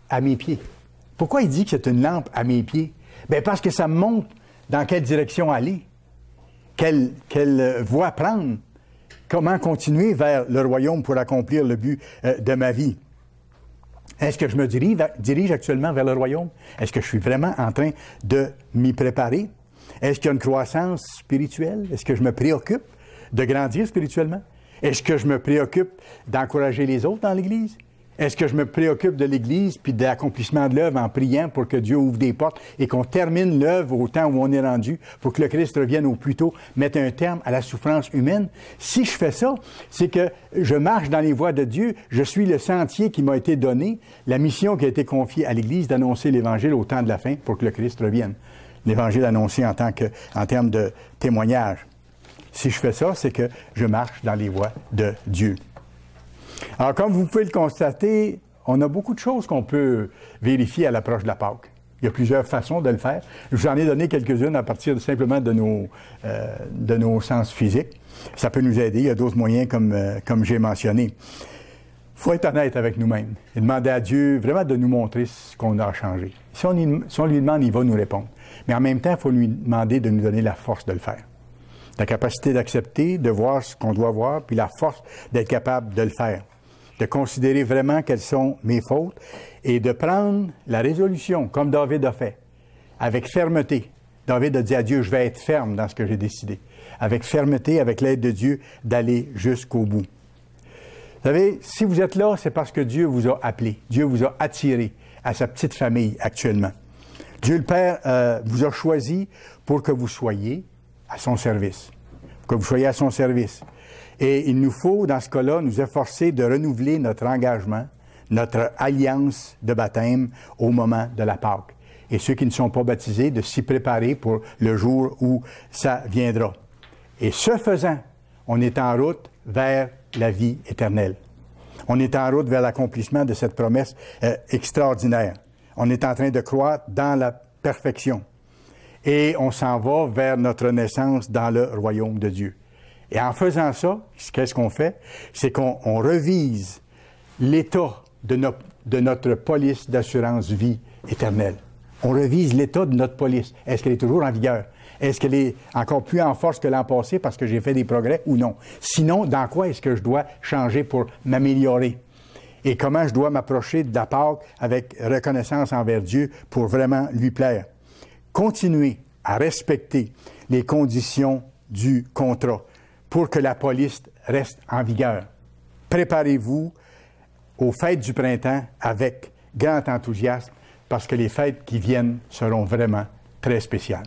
[SPEAKER 1] à mes pieds. » Pourquoi il dit que c'est une lampe à mes pieds? Bien, parce que ça me montre dans quelle direction aller, quelle voie prendre, comment continuer vers le royaume pour accomplir le but de ma vie. Est-ce que je me dirige actuellement vers le royaume? Est-ce que je suis vraiment en train de m'y préparer? Est-ce qu'il y a une croissance spirituelle? Est-ce que je me préoccupe de grandir spirituellement? Est-ce que je me préoccupe d'encourager les autres dans l'Église? Est-ce que je me préoccupe de l'Église puis de l'accomplissement de l'œuvre en priant pour que Dieu ouvre des portes et qu'on termine l'œuvre au temps où on est rendu pour que le Christ revienne au plus tôt, mette un terme à la souffrance humaine? Si je fais ça, c'est que je marche dans les voies de Dieu, je suis le sentier qui m'a été donné, la mission qui a été confiée à l'Église d'annoncer l'Évangile au temps de la fin pour que le Christ revienne. L'Évangile annoncé en termes de témoignage. Si je fais ça, c'est que je marche dans les voies de Dieu. Alors, comme vous pouvez le constater, on a beaucoup de choses qu'on peut vérifier à l'approche de la Pâque. Il y a plusieurs façons de le faire. Je vous en ai donné quelques-unes à partir simplement de nos sens physiques. Ça peut nous aider. Il y a d'autres moyens comme j'ai mentionné. Il faut être honnête avec nous-mêmes et demander à Dieu vraiment de nous montrer ce qu'on a changé. Si on lui demande, il va nous répondre. Mais en même temps, il faut lui demander de nous donner la force de le faire. La capacité d'accepter, de voir ce qu'on doit voir, puis la force d'être capable de le faire. De considérer vraiment quelles sont mes fautes et de prendre la résolution, comme David a fait, avec fermeté. David a dit à Dieu, je vais être ferme dans ce que j'ai décidé. Avec fermeté, avec l'aide de Dieu, d'aller jusqu'au bout. Vous savez, si vous êtes là, c'est parce que Dieu vous a appelé. Dieu vous a attiré à sa petite famille actuellement. Dieu le Père vous a choisi pour que vous soyez à son service. Pour que vous soyez à son service. Et il nous faut, dans ce cas-là, nous efforcer de renouveler notre engagement, notre alliance de baptême au moment de la Pâque. Et ceux qui ne sont pas baptisés, de s'y préparer pour le jour où ça viendra. Et ce faisant, on est en route vers la vie éternelle. On est en route vers l'accomplissement de cette promesse extraordinaire. On est en train de croître dans la perfection. Et on s'en va vers notre naissance dans le royaume de Dieu. Et en faisant ça, qu'est-ce qu'on fait? C'est qu'on revise l'état de notre police d'assurance vie éternelle. On revise l'état de notre police. Est-ce qu'elle est toujours en vigueur? Est-ce qu'elle est encore plus en force que l'an passé parce que j'ai fait des progrès ou non? Sinon, dans quoi est-ce que je dois changer pour m'améliorer? Et comment je dois m'approcher de la Pâque avec reconnaissance envers Dieu pour vraiment lui plaire? Continuez à respecter les conditions du contrat pour que la police reste en vigueur. Préparez-vous aux fêtes du printemps avec grand enthousiasme parce que les fêtes qui viennent seront vraiment très spéciales.